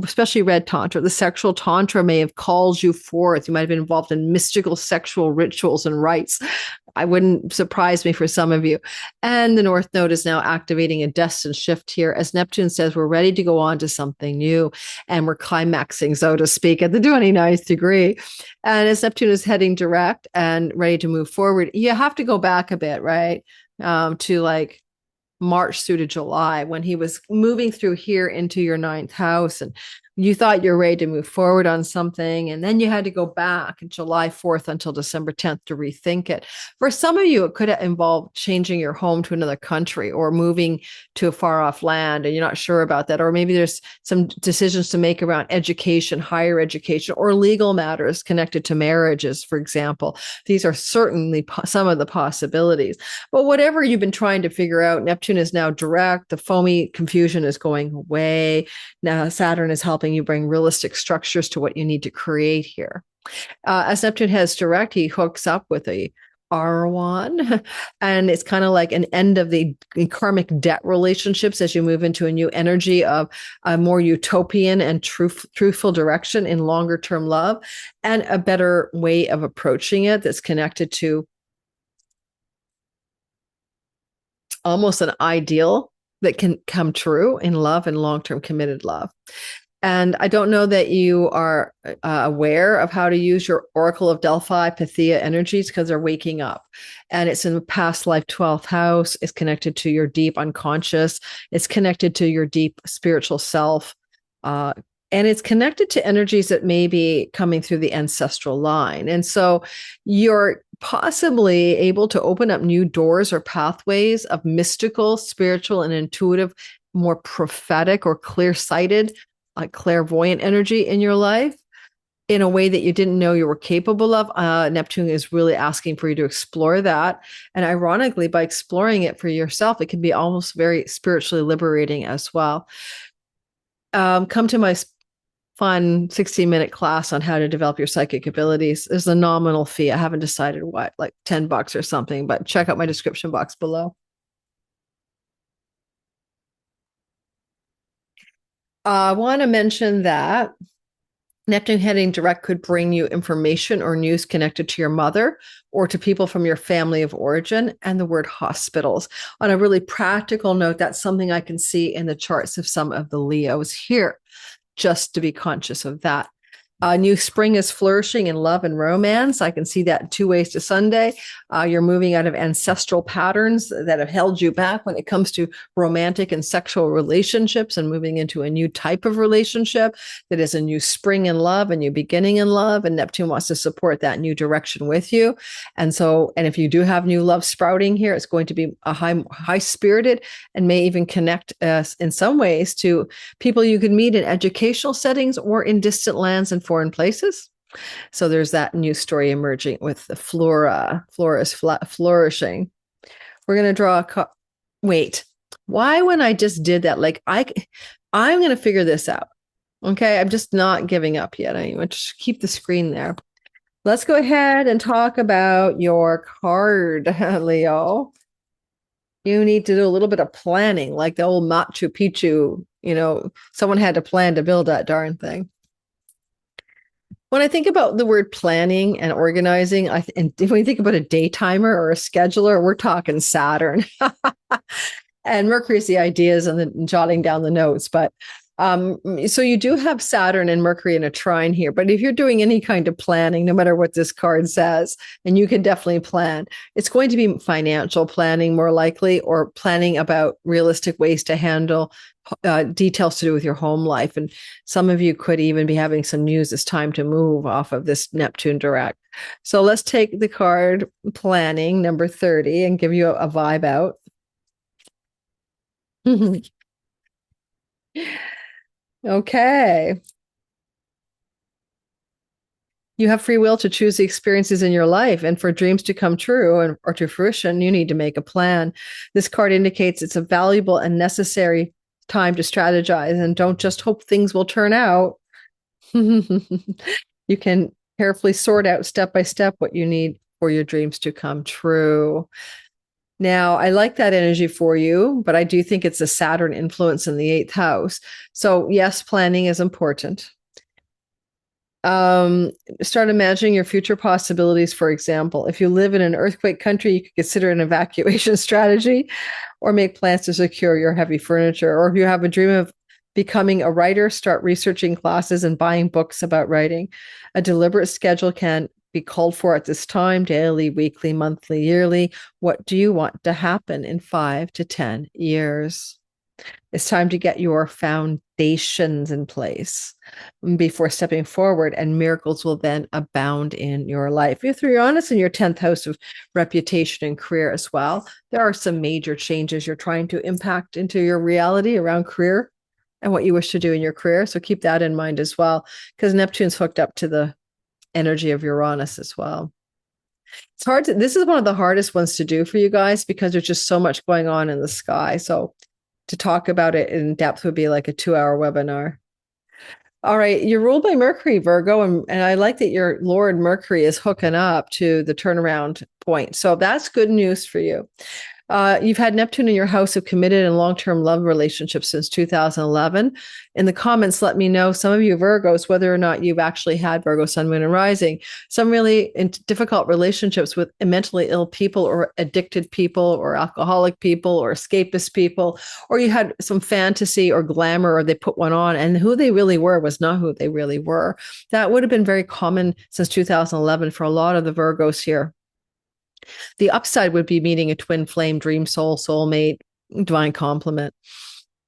especially red tantra. The sexual tantra may have called you forth. You might have been involved in mystical sexual rituals and rites. I wouldn't surprise me for some of you. And the North Node is now activating a destined shift here. As Neptune says, we're ready to go on to something new, and we're climaxing, so to speak, at the 29th degree. And as Neptune is heading direct and ready to move forward, you have to go back a bit, right? To like March through to July, when he was moving through here into your 9th house, and you thought you're ready to move forward on something, and then you had to go back July 4th until December 10th to rethink it. For some of you, it could have involved changing your home to another country or moving to a far off land, and you're not sure about that. Or maybe there's some decisions to make around education, higher education, or legal matters connected to marriages, for example. These are certainly some of the possibilities. But whatever you've been trying to figure out, Neptune is now direct. The foamy confusion is going away. Now Saturn is helping you bring realistic structures to what you need to create here. As Neptune heads direct, he hooks up with a Arawn. And it's kind of like an end of the karmic debt relationships as you move into a new energy of a more utopian and truthful direction in longer term love, and a better way of approaching it that's connected to almost an ideal that can come true in love and long term committed love. And I don't know that you are aware of how to use your Oracle of Delphi, Pythia energies, because they're waking up. And it's in the past life 12th house. It's connected to your deep unconscious. It's connected to your deep spiritual self. And it's connected to energies that may be coming through the ancestral line. And so you're possibly able to open up new doors or pathways of mystical, spiritual, and intuitive, more prophetic or clear-sighted, like clairvoyant energy in your life in a way that you didn't know you were capable of. Neptune is really asking for you to explore that. And ironically, by exploring it for yourself, it can be almost very spiritually liberating as well. Come to my fun 16-minute class on how to develop your psychic abilities. There's a nominal fee. I haven't decided what, like $10 or something, but check out my description box below. I want to mention that Neptune heading direct could bring you information or news connected to your mother or to people from your family of origin, and the word hospitals. On a really practical note, that's something I can see in the charts of some of the Leos here, just to be conscious of that. New spring is flourishing in love and romance. I can see that 2 ways to Sunday. You're moving out of ancestral patterns that have held you back when it comes to romantic and sexual relationships, and moving into a new type of relationship that is a new spring in love, a new beginning in love. And Neptune wants to support that new direction with you. And if you do have new love sprouting here, it's going to be a high spirited, and may even connect in some ways to people you could meet in educational settings or in distant lands and foreign places. So there's that new story emerging with the flora. Flora is flourishing. We're going to draw wait, why when I just did that? Like I'm going to figure this out. Okay. I'm just not giving up yet. I want to keep the screen there. Let's go ahead and talk about your card, Leo. You need to do a little bit of planning, like the old Machu Picchu, someone had to plan to build that darn thing. When I think about the word planning and organizing, and when you think about a day timer or a scheduler, we're talking Saturn. And Mercury is the ideas and the jotting down the notes. But so you do have Saturn and Mercury in a trine here. But if you're doing any kind of planning, no matter what this card says, and you can definitely plan, it's going to be financial planning more likely, or planning about realistic ways to handle details to do with your home life. And some of you could even be having some news. It's time to move off of this Neptune direct. So let's take the card planning, number 30, and give you a vibe out. Okay. You have free will to choose the experiences in your life, and for dreams to come true or to fruition, you need to make a plan. This card indicates it's a valuable and necessary time to strategize, and don't just hope things will turn out. You can carefully sort out step by step what you need for your dreams to come true. Now, I like that energy for you, but I do think it's a Saturn influence in the 8th house. So yes, planning is important. Start imagining your future possibilities. For example, if you live in an earthquake country, you could consider an evacuation strategy, or make plans to secure your heavy furniture. Or if you have a dream of becoming a writer, start researching classes and buying books about writing. A deliberate schedule can be called for at this time: daily, weekly, monthly, yearly. What do you want to happen in 5 to 10 years? It's time to get your foundations in place before stepping forward, and miracles will then abound in your life. If you're honest, in your 10th house of reputation and career as well, there are some major changes you're trying to impact into your reality around career and what you wish to do in your career. So keep that in mind as well, because Neptune's hooked up to the energy of Uranus as well. It's hard this is one of the hardest ones to do for you guys, because there's just so much going on in the sky. So to talk about it in depth would be like a 2-hour webinar. All right, you're ruled by Mercury, Virgo, and I like that your Lord Mercury is hooking up to the turnaround point. So that's good news for you. You've had Neptune in your house of committed and long-term love relationships since 2011. In the comments, let me know, some of you Virgos, whether or not you've actually had Virgo, Sun, Moon, and Rising, some really difficult relationships with mentally ill people or addicted people or alcoholic people or escapist people, or you had some fantasy or glamour or they put one on and who they really were was not who they really were. That would have been very common since 2011 for a lot of the Virgos here. The upside would be meeting a twin flame, dream soul, soulmate, divine complement.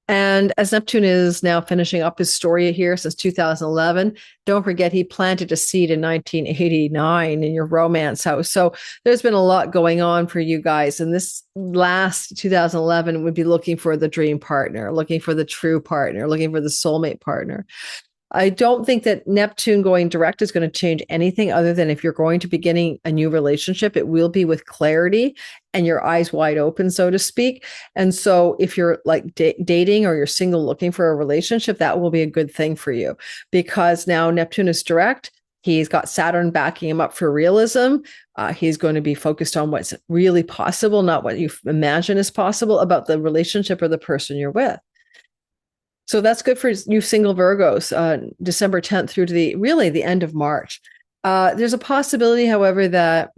And as Neptune is now finishing up his story here since 2011, don't forget he planted a seed in 1989 in your romance house. So there's been a lot going on for you guys. And this last 2011 would be looking for the dream partner, looking for the true partner, looking for the soulmate partner. I don't think that Neptune going direct is going to change anything other than if you're going to be beginning a new relationship, it will be with clarity and your eyes wide open, so to speak. And so if you're like dating or you're single looking for a relationship, that will be a good thing for you because now Neptune is direct. He's got Saturn backing him up for realism. He's going to be focused on what's really possible, not what you imagine is possible about the relationship or the person you're with. So that's good for you single Virgos, December 10th through to the end of March. There's a possibility, however, that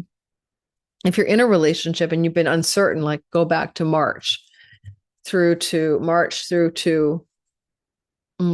if you're in a relationship and you've been uncertain, like go back to March through to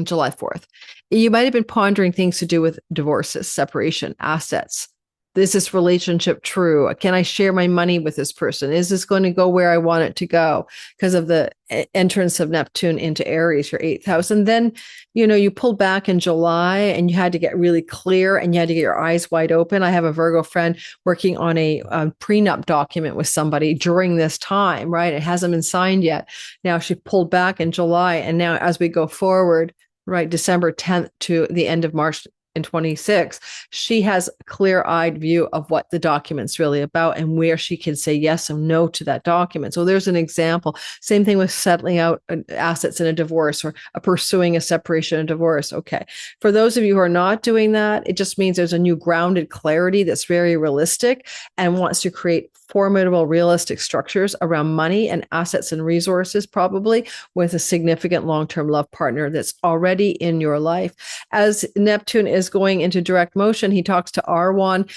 July 4th. You might have been pondering things to do with divorces, separation, assets. Is this relationship true? Can I share my money with this person? Is this going to go where I want it to go? Because of the entrance of Neptune into Aries, your 8th house. And then, you pulled back in July and you had to get really clear and you had to get your eyes wide open. I have a Virgo friend working on a prenup document with somebody during this time, right? It hasn't been signed yet. Now she pulled back in July. And now as we go forward, right, December 10th to the end of March in 26, she has a clear-eyed view of what the document's really about and where she can say yes and no to that document. So there's an example. Same thing with settling out assets in a divorce or pursuing a separation and divorce. Okay. For those of you who are not doing that, it just means there's a new grounded clarity that's very realistic and wants to create formidable, realistic structures around money and assets and resources, probably with a significant long-term love partner that's already in your life. As Neptune is going into direct motion, he talks to Arawn,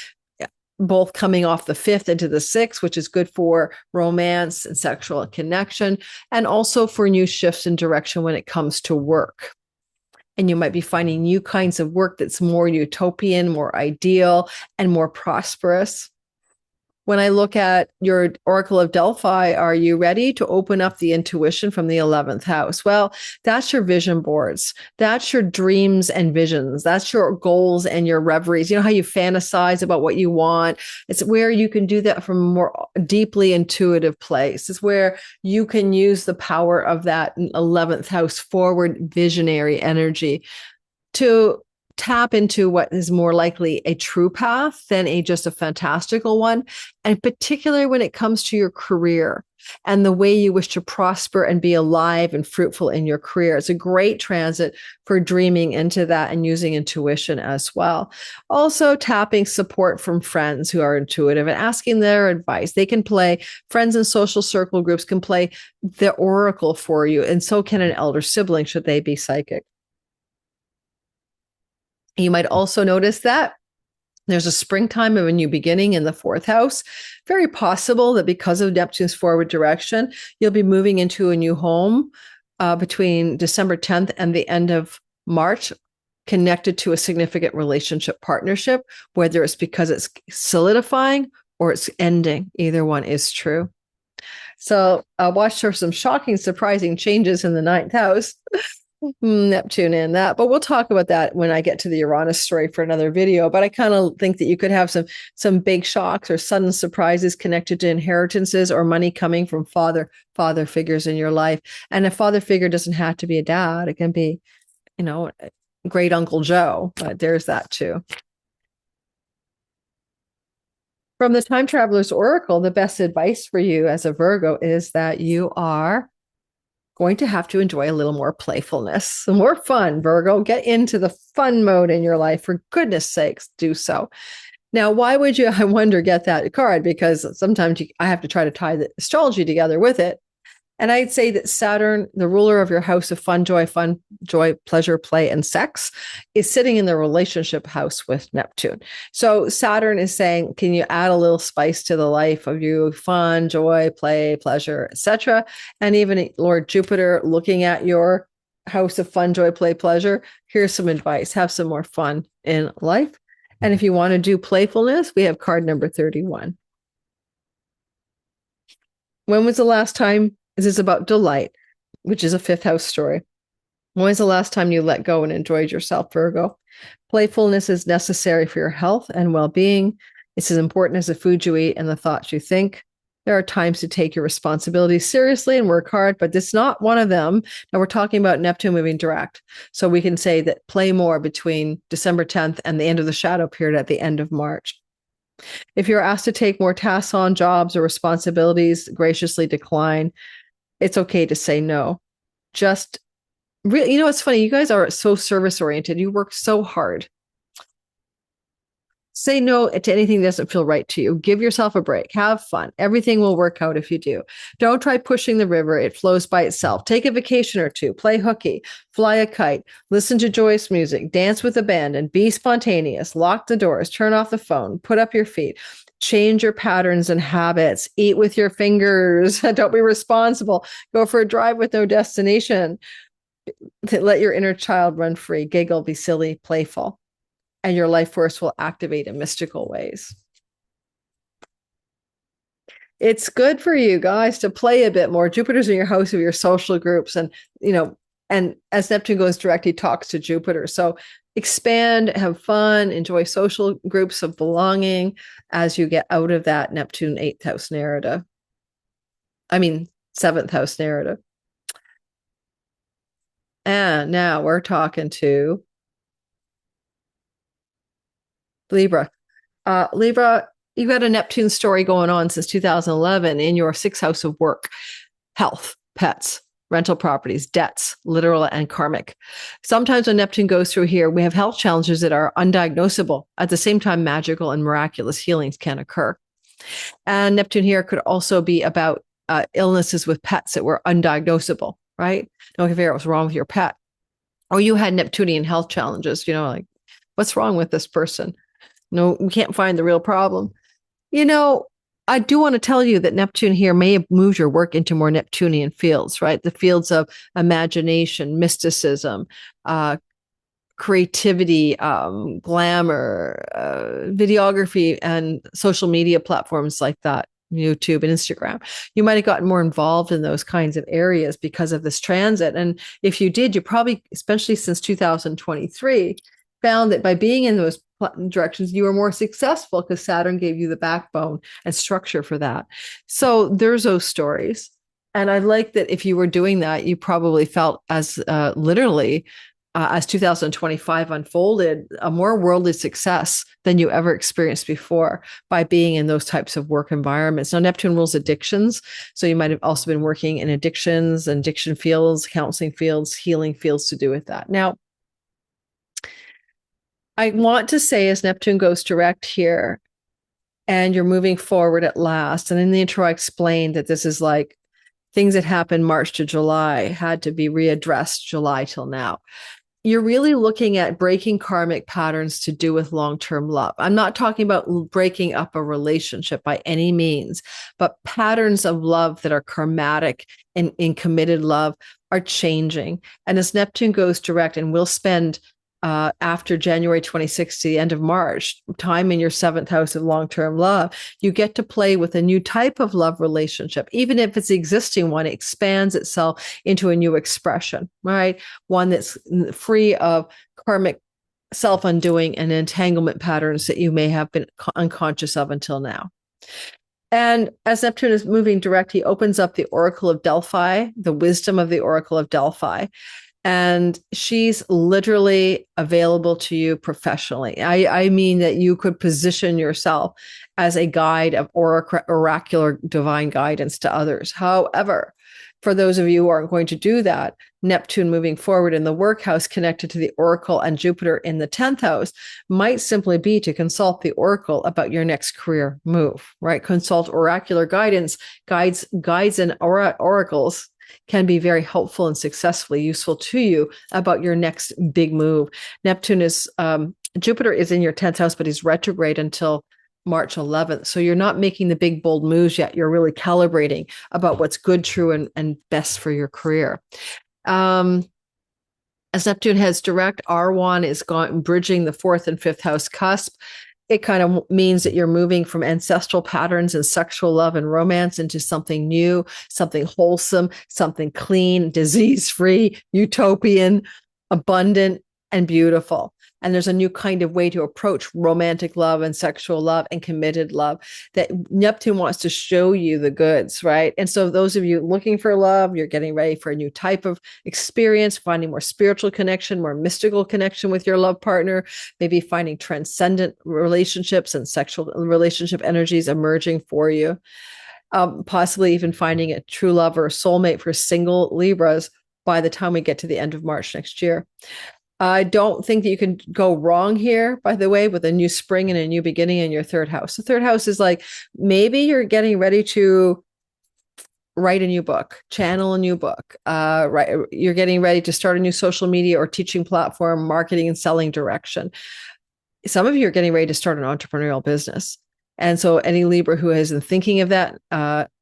both coming off the 5th into the 6th, which is good for romance and sexual connection, and also for new shifts in direction when it comes to work. And you might be finding new kinds of work that's more utopian, more ideal, and more prosperous. When I look at your Oracle of Delphi, are you ready to open up the intuition from the 11th house? Well, that's your vision boards. That's your dreams and visions. That's your goals and your reveries. You know how you fantasize about what you want? It's where you can do that from a more deeply intuitive place. It's where you can use the power of that 11th house forward visionary energy to tap into what is more likely a true path than just a fantastical one. And particularly when it comes to your career and the way you wish to prosper and be alive and fruitful in your career. It's a great transit for dreaming into that and using intuition as well. Also tapping support from friends who are intuitive and asking their advice. They can play, friends and social circle groups can play the oracle for you. And so can an elder sibling should they be psychic. You might also notice that there's a springtime of a new beginning in the 4th house. Very possible that because of Neptune's forward direction, you'll be moving into a new home between December 10th and the end of March, connected to a significant relationship partnership, whether it's because it's solidifying or it's ending. Either one is true. So watch for some shocking, surprising changes in the 9th house. Neptune in that, but we'll talk about that when I get to the Uranus story for another video. But I kind of think that you could have some big shocks or sudden surprises connected to inheritances or money coming from father figures in your life. And a father figure doesn't have to be a dad; it can be, great Uncle Joe. But there's that too. From the Time Traveler's Oracle, the best advice for you as a Virgo is that you are going to have to enjoy a little more playfulness, some more fun. Virgo, get into the fun mode in your life. For goodness sakes, do so. Now, why would you, I wonder, get that card? Because sometimes I have to try to tie the astrology together with it. And I'd say that Saturn, the ruler of your house of fun, joy, pleasure, play, and sex, is sitting in the relationship house with Neptune. So Saturn is saying, can you add a little spice to the life of you? Fun, joy, play, pleasure, etc. And even Lord Jupiter looking at your house of fun, joy, play, pleasure. Here's some advice. Have some more fun in life. And if you want to do playfulness, we have card number 31. When was the last time? This is about delight, which is a fifth house story. When was the last time you let go and enjoyed yourself, Virgo? Playfulness is necessary for your health and well-being. It's as important as the food you eat and the thoughts you think. There are times to take your responsibilities seriously and work hard, but it's not one of them. Now we're talking about Neptune moving direct. So we can say that play more between December 10th and the end of the shadow period at the end of March. If you're asked to take more tasks on, jobs or responsibilities, graciously decline. It's okay to say no. Just really, it's funny. You guys are so service oriented. You work so hard. Say no to anything that doesn't feel right to you. Give yourself a break. Have fun. Everything will work out if you do. Don't try pushing the river. It flows by itself. Take a vacation or two. Play hooky. Fly a kite. Listen to joyous music. Dance with abandon. Be spontaneous. Lock the doors. Turn off the phone. Put up your feet. Change your patterns and habits. Eat with your fingers. Don't be responsible. Go for a drive with no destination. Let your inner child run free. Giggle. Be silly. Playful. And your life force will activate in mystical ways. It's good for you guys to play a bit more. Jupiter's in your house of your social groups. And, and as Neptune goes direct, he talks to Jupiter. So expand, have fun, enjoy social groups of belonging as you get out of that Neptune 8th house narrative. 7th house narrative. And now we're talking to Libra. Libra, you've got a Neptune story going on since 2011 in your 6th house of work, health, pets, rental properties, debts, literal and karmic. Sometimes when Neptune goes through here, we have health challenges that are undiagnosable. At the same time, magical and miraculous healings can occur. And Neptune here could also be about illnesses with pets that were undiagnosable, right? No one can figure out what's wrong with your pet. Or you had Neptunian health challenges, like, what's wrong with this person? No, we can't find the real problem. I do want to tell you that Neptune here may have moved your work into more Neptunian fields, right? The fields of imagination, mysticism, creativity, glamour, videography, and social media platforms like that, YouTube and Instagram. You might have gotten more involved in those kinds of areas because of this transit. And if you did, you probably, especially since 2023, found that by being in those directions, you were more successful because Saturn gave you the backbone and structure for that. So there's those stories. And I like that if you were doing that, you probably felt as literally as 2025 unfolded, a more worldly success than you ever experienced before by being in those types of work environments. Now, Neptune rules addictions. So you might have also been working in addictions and addiction fields, counseling fields, healing fields to do with that. Now, I want to say as Neptune goes direct here and you're moving forward at last, and in the intro I explained that this is like things that happened March to July had to be readdressed July till now. You're really looking at breaking karmic patterns to do with long-term love. I'm not talking about breaking up a relationship by any means, but patterns of love that are karmatic and in committed love are changing. And as Neptune goes direct, and we'll spend after January 26th to the end of March, time in your 7th house of long-term love, you get to play with a new type of love relationship. Even if it's the existing one, it expands itself into a new expression, right? One that's free of karmic self-undoing and entanglement patterns that you may have been unconscious of until now. And as Neptune is moving direct, he opens up the Oracle of Delphi, the wisdom of the Oracle of Delphi. And she's literally available to you professionally. I mean that you could position yourself as a guide of oracular divine guidance to others. However, For those of you who aren't going to do that, Neptune moving forward in the work house connected to the Oracle and Jupiter in the 10th house might simply be to consult the Oracle about your next career move, right? Consult oracular guidance, guides and oracles can be very helpful and successfully useful to you about your next big move. Jupiter is in your 10th house, but he's retrograde until March 11th. So you're not making the big, bold moves yet. You're really calibrating about what's good, true, and best for your career. As Neptune has direct, Arawn is bridging the 4th and 5th house cusp. It kind of means that you're moving from ancestral patterns and sexual love and romance into something new, something wholesome, something clean, disease-free, utopian, abundant, and beautiful. And there's a new kind of way to approach romantic love and sexual love and committed love that Neptune wants to show you the goods, right? And so those of you looking for love, you're getting ready for a new type of experience, finding more spiritual connection, more mystical connection with your love partner, maybe finding transcendent relationships and sexual relationship energies emerging for you. Possibly even finding a true love or a soulmate for single Libras by the time we get to the end of March next year. I don't think that you can go wrong here, by the way, with a new spring and a new beginning in your 3rd house. The 3rd house is like, maybe you're getting ready to write a new book, channel a new book, right? You're getting ready to start a new social media or teaching platform, marketing and selling direction. Some of you are getting ready to start an entrepreneurial business. And so any Libra who has been thinking of that,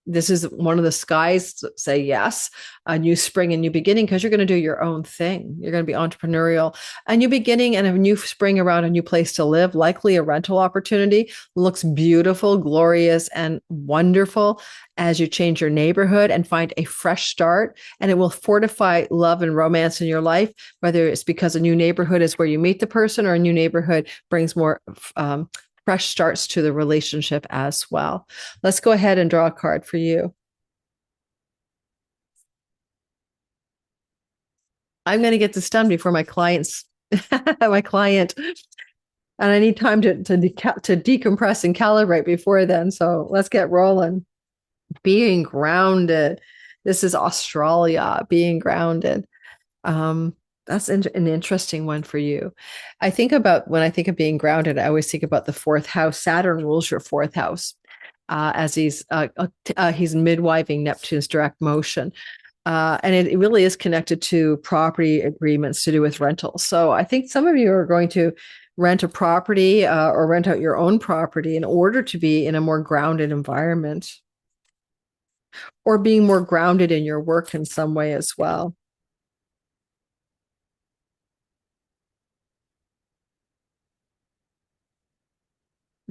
this is one of the skies say yes, a new spring and new beginning, because you're going to do your own thing. You're going to be entrepreneurial. A new beginning and a new spring around a new place to live, likely a rental opportunity, looks beautiful, glorious, and wonderful as you change your neighborhood and find a fresh start. And it will fortify love and romance in your life, whether it's because a new neighborhood is where you meet the person or a new neighborhood brings more fresh starts to the relationship as well. Let's go ahead and draw a card for you. I'm going to get this done before my client, and I need time to decompress and calibrate before then. So let's get rolling. Being grounded. This is Australia, being grounded. That's an interesting one for you. I think about, when I think of being grounded, I always think about the 4th house. Saturn rules your 4th house as he's midwifing Neptune's direct motion. And it really is connected to property agreements to do with rentals. So I think some of you are going to rent a property or rent out your own property in order to be in a more grounded environment, or being more grounded in your work in some way as well.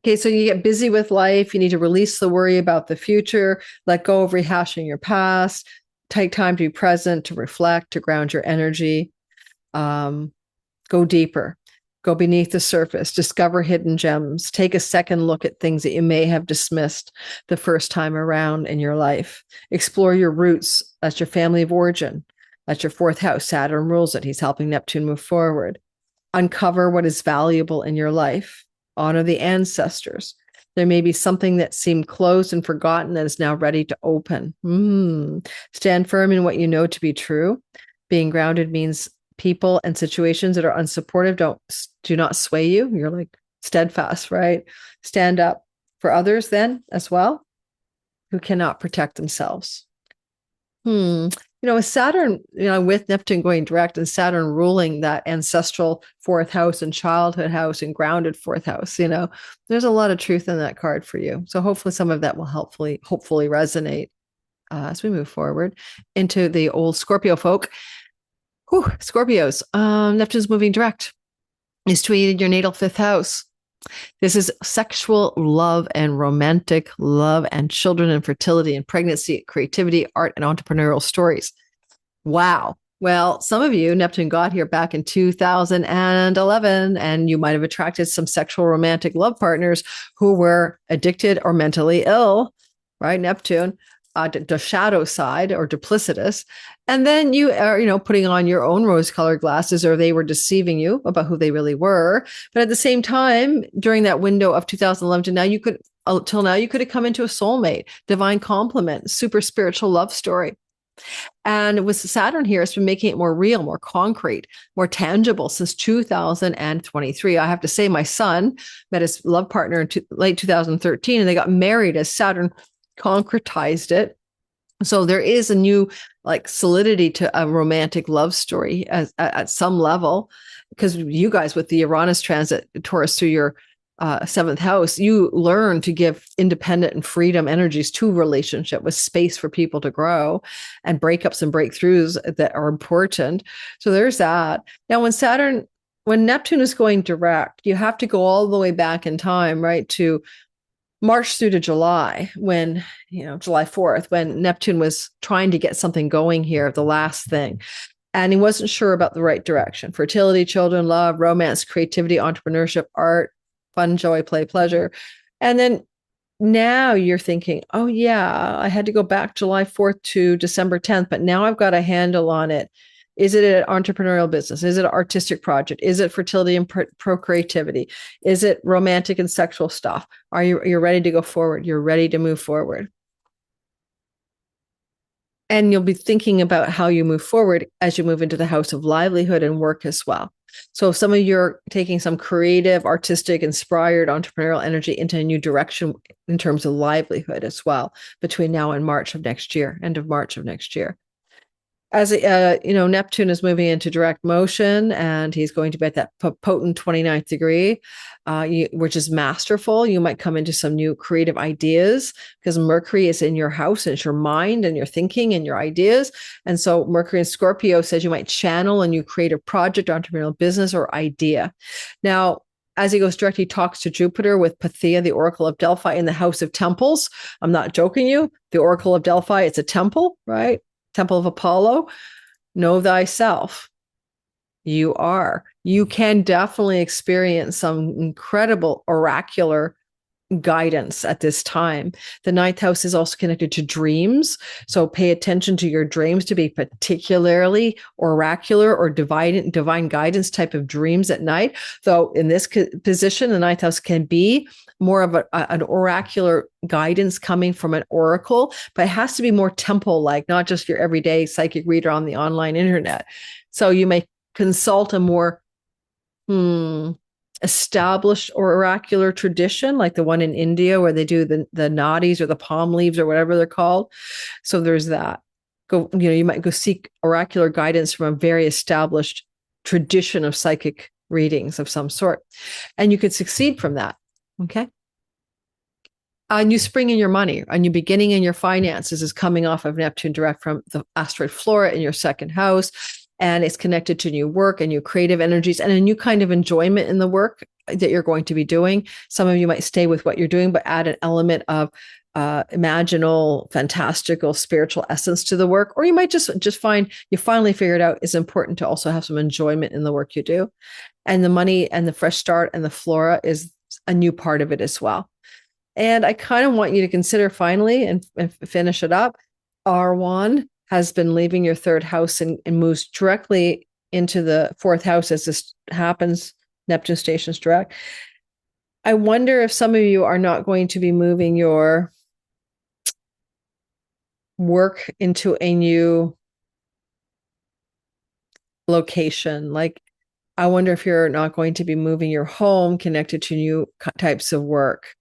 Okay, so you get busy with life. You need to release the worry about the future, let go of rehashing your past, take time to be present, to reflect, to ground your energy, go deeper, go beneath the surface, discover hidden gems, take a second look at things that you may have dismissed the first time around in your life, explore your roots. That's your family of origin. That's your 4th house. Saturn rules it. He's helping Neptune move forward. Uncover what is valuable in your life. Honor the ancestors. There may be something that seemed closed and forgotten that is now ready to open. Stand firm in what you know to be true. Being grounded means people and situations that are unsupportive do not sway you. You're like steadfast, right? Stand up for others then as well, who cannot protect themselves. With Saturn, with Neptune going direct and Saturn ruling that ancestral 4th house and childhood house and grounded 4th house, there's a lot of truth in that card for you. So hopefully some of that will hopefully resonate as we move forward into the old Scorpio folk. Scorpios, Neptune's moving direct. Is tweeted your natal 5th house. This is sexual love and romantic love and children and fertility and pregnancy, creativity, art, and entrepreneurial stories. Wow. Well, some of you, Neptune got here back in 2011, and you might have attracted some sexual romantic love partners who were addicted or mentally ill, right? Neptune, the shadow side or duplicitous. And then you are, putting on your own rose-colored glasses, or they were deceiving you about who they really were. But at the same time, during that window of 2011 to now, you could have come into a soulmate, divine complement, super spiritual love story. And with Saturn here, it's been making it more real, more concrete, more tangible since 2023. I have to say, my son met his love partner in late 2013, and they got married as Saturn concretized it. So there is a new like solidity to a romantic love story at some level, because you guys with the Uranus transit Taurus through your seventh house, you learn to give independent and freedom energies to relationship with space for people to grow and breakups and breakthroughs that are important. So there's that. Now, when Neptune is going direct, you have to go all the way back in time, right, to March through to July, when, July 4th, when Neptune was trying to get something going here, the last thing. And he wasn't sure about the right direction. Fertility, children, love, romance, creativity, entrepreneurship, art, fun, joy, play, pleasure. And then now you're thinking, oh yeah, I had to go back July 4th to December 10th, but now I've got a handle on it. Is it an entrepreneurial business? Is it an artistic project? Is it fertility and procreativity? Is it romantic and sexual stuff? You're ready to go forward? You're ready to move forward. And you'll be thinking about how you move forward as you move into the house of livelihood and work as well. So some of you are taking some creative, artistic, inspired entrepreneurial energy into a new direction in terms of livelihood as well between now and March of next year, end of March of next year. As Neptune is moving into direct motion, and he's going to be at that potent 29th degree, which is masterful. You might come into some new creative ideas because Mercury is in your house and it's your mind and your thinking and your ideas. And so Mercury in Scorpio says you might channel a new creative project, entrepreneurial business, or idea. Now, as he goes direct, he talks to Jupiter with Pythia, the Oracle of Delphi, in the House of Temples. I'm not joking you. The Oracle of Delphi, it's a temple, right? Temple of Apollo. Know thyself. You are. You can definitely experience some incredible oracular guidance at this time. The ninth house is also connected to dreams. So pay attention to your dreams to be particularly oracular or divine guidance type of dreams at night. Though in this position, the ninth house can be more of an oracular guidance coming from an oracle, but it has to be more temple-like, not just your everyday psychic reader on the online internet. So you may consult a more established or oracular tradition, like the one in India where they do the nadis or the palm leaves or whatever they're called. So there's that. You might go seek oracular guidance from a very established tradition of psychic readings of some sort, and you could succeed from that. Okay. A new spring in your money, a new beginning in your finances is coming off of Neptune direct from the asteroid Flora in your second house. And it's connected to new work and new creative energies and a new kind of enjoyment in the work that you're going to be doing. Some of you might stay with what you're doing, but add an element of imaginal, fantastical, spiritual essence to the work. Or you might just find you finally figured out it's important to also have some enjoyment in the work you do. And the money and the fresh start and the flora is a new part of it as well. And I kind of want you to consider finally and finish it up. Arawn has been leaving your third house and moves directly into the fourth house as this happens. Neptune stations direct. I wonder if some of you are not going to be moving your work into a new location. Like, I wonder if you're not going to be moving your home connected to new types of work.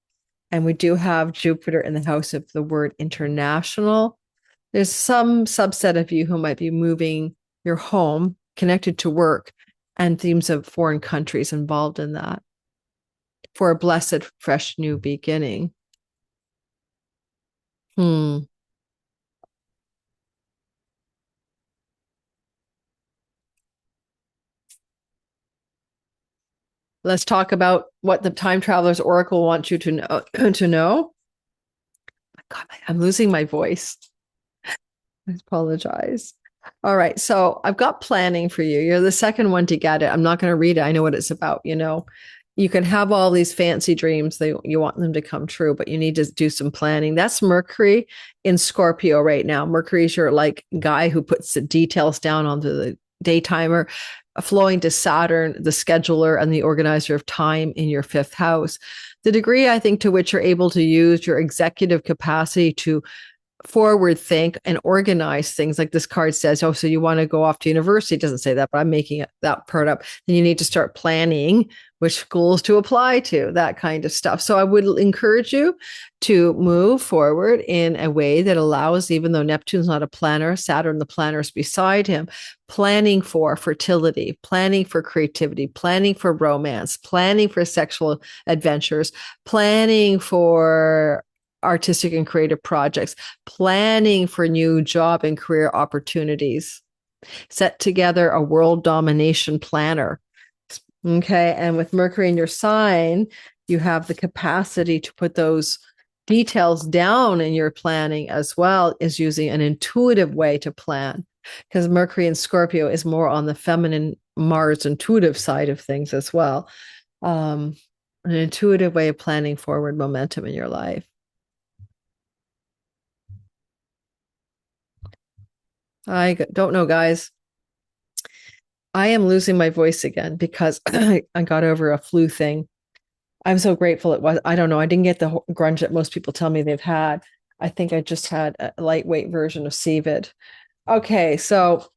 And we do have Jupiter in the house of the word international. There's some subset of you who might be moving your home connected to work and themes of foreign countries involved in that for a blessed, fresh, new beginning. Let's talk about what the Time Traveler's Oracle wants you to know. God, I'm losing my voice. I apologize. All right. So I've got planning for you. You're the second one to get it. I'm not going to read it. I know what it's about. You can have all these fancy dreams. You want them to come true, but you need to do some planning. That's Mercury in Scorpio right now. Mercury's your guy who puts the details down onto the daytimer, flowing to Saturn, the scheduler and the organizer of time in your fifth house. The degree, I think, to which you're able to use your executive capacity to forward think and organize things. Like this card says, oh, so you want to go off to university. It doesn't say that, but I'm making that part up. Then you need to start planning which schools to apply to, that kind of stuff. So I would encourage you to move forward in a way that allows, even though Neptune's not a planner, Saturn, the planner, is beside him, planning for fertility, planning for creativity, planning for romance, planning for sexual adventures, planning for artistic and creative projects, planning for new job and career opportunities. Set together a world domination planner. Okay. And with Mercury in your sign, you have the capacity to put those details down in your planning, as well as using an intuitive way to plan. Because Mercury in Scorpio is more on the feminine Mars intuitive side of things as well. An intuitive way of planning forward momentum in your life. I don't know, guys. I am losing my voice again because I got over a flu thing. I'm so grateful it was. I don't know. I didn't get the grunge that most people tell me they've had. I think I just had a lightweight version of CVID. Okay, so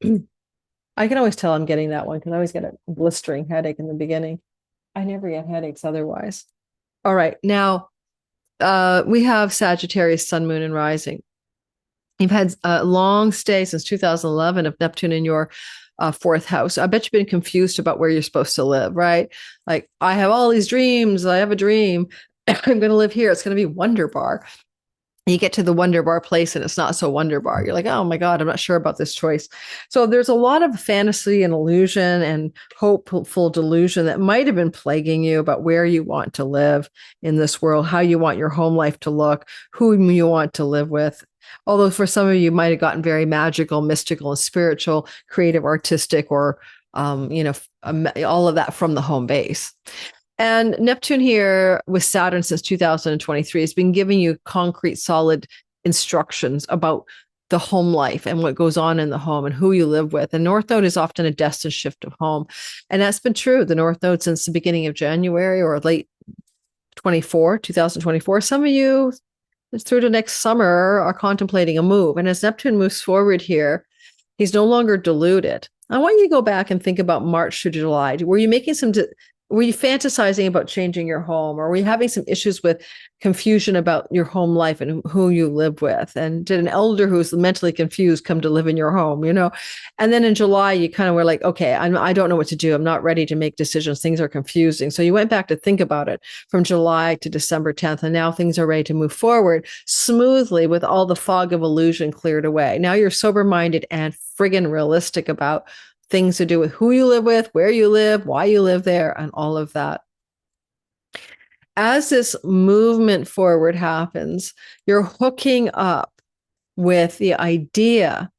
I can always tell I'm getting that one because I always get a blistering headache in the beginning. I never get headaches otherwise. All right, now we have Sagittarius, Sun, Moon, and Rising. You've had a long stay since 2011 of Neptune in your fourth house. I bet you've been confused about where you're supposed to live, right? Like, I have all these dreams. I have a dream. I'm going to live here. It's going to be Wonderbar. You get to the Wonderbar place and it's not so Wonderbar. You're like, oh my God, I'm not sure about this choice. So there's a lot of fantasy and illusion and hopeful delusion that might have been plaguing you about where you want to live in this world, how you want your home life to look, who you want to live with. Although for some of you might have gotten very magical, mystical, and spiritual, creative, artistic, or all of that from the home base. And Neptune here with Saturn since 2023 has been giving you concrete, solid instructions about the home life and what goes on in the home and who you live with. And North Node is often a destined shift of home. And that's been true. The North Node since the beginning of January or late 2024. Some of you through to next summer are contemplating a move. And as Neptune moves forward here, he's no longer deluded. I want you to go back and think about March to July. Were you fantasizing about changing your home, or were you having some issues with confusion about your home life and who you live with? And did an elder who's mentally confused come to live in your home, And then in July, you kind of were like, okay, I don't know what to do. I'm not ready to make decisions. Things are confusing. So you went back to think about it from July to December 10th. And now things are ready to move forward smoothly with all the fog of illusion cleared away. Now you're sober-minded and friggin' realistic about things to do with who you live with, where you live, why you live there, and all of that. As this movement forward happens, you're hooking up with the idea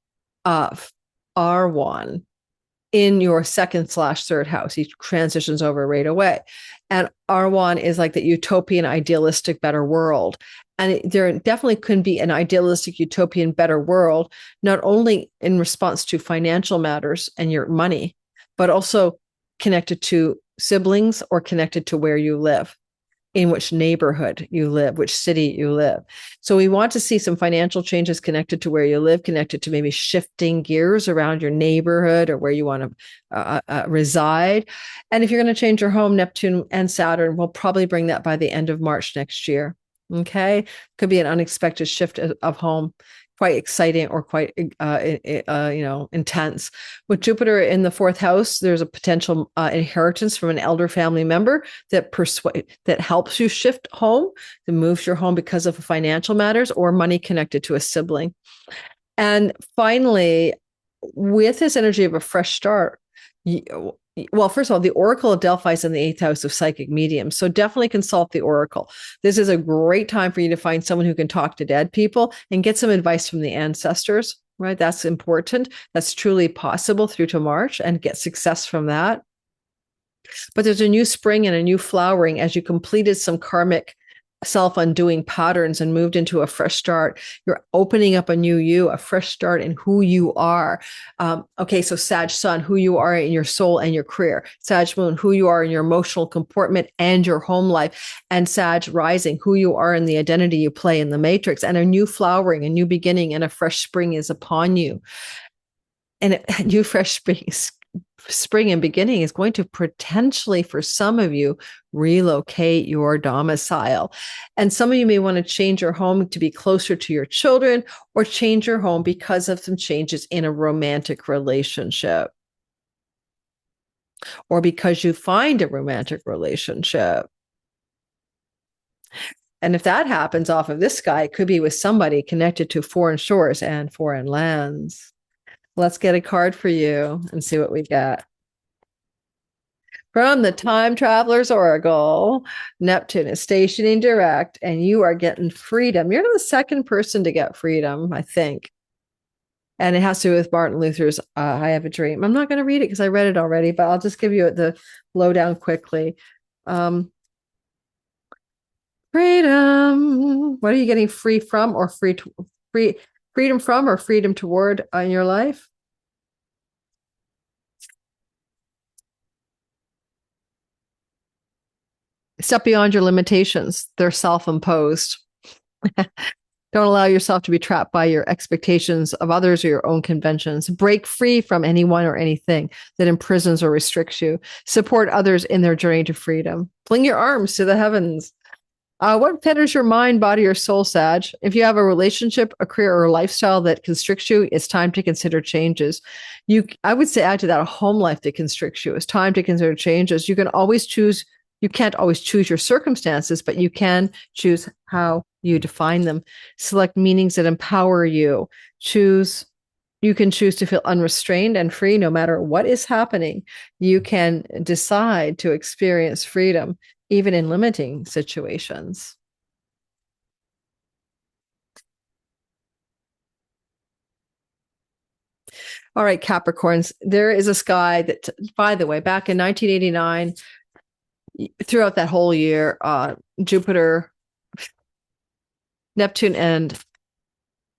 of Arawn in your second/third house. He transitions over right away. And Arawn is like the utopian, idealistic, better world. And there definitely can be an idealistic, utopian, better world, not only in response to financial matters and your money, but also connected to siblings or connected to where you live, in which neighborhood you live, which city you live. So we want to see some financial changes connected to where you live, connected to maybe shifting gears around your neighborhood or where you want to reside. And if you're going to change your home, Neptune and Saturn will probably bring that by the end of March next year. Okay. Could be an unexpected shift of home, quite exciting or quite, intense. With Jupiter in the fourth house, there's a potential inheritance from an elder family member that helps you shift home, that moves your home because of financial matters or money connected to a sibling. And finally, with this energy of a fresh start, well, first of all, the Oracle of Delphi is in the 8th house of psychic mediums. So definitely consult the Oracle. This is a great time for you to find someone who can talk to dead people and get some advice from the ancestors, right? That's important. That's truly possible through to March, and get success from that. But there's a new spring and a new flowering as you completed some karmic self-undoing patterns and moved into a fresh start. You're opening up a new you, a fresh start in who you are. Okay, so Sag Sun, who you are in your soul and your career. Sag Moon, who you are in your emotional comportment and your home life. And Sag Rising, who you are in the identity you play in the matrix. And a new flowering, a new beginning, and a fresh spring is upon you. And a new fresh spring and beginning is going to potentially, for some of you, relocate your domicile. And some of you may want to change your home to be closer to your children, or change your home because of some changes in a romantic relationship, or because you find a romantic relationship. And if that happens off of this sky, it could be with somebody connected to foreign shores and foreign lands. Let's get a card for you and see what we got. From the Time Traveler's Oracle, Neptune is stationing direct, and you are getting freedom. You're the second person to get freedom, I think. And it has to do with Martin Luther's I Have a Dream. I'm not going to read it because I read it already, but I'll just give you the lowdown quickly. Freedom. What are you getting free from, or freedom from, or freedom toward in your life? Step beyond your limitations. They're self-imposed. Don't allow yourself to be trapped by your expectations of others or your own conventions. Break free from anyone or anything that imprisons or restricts you. Support others in their journey to freedom. Fling your arms to the heavens. What fetters your mind, body, or soul, Sag? If you have a relationship, a career, or a lifestyle that constricts you, it's time to consider changes. I would say add to that a home life that constricts you. It's time to consider changes. You can always choose. You can't always choose your circumstances, but you can choose how you define them. Select meanings that empower you. You can choose to feel unrestrained and free no matter what is happening. You can decide to experience freedom, even in limiting situations. All right, Capricorns, there is a sky that, by the way, back in 1989, throughout that whole year, Jupiter, Neptune, and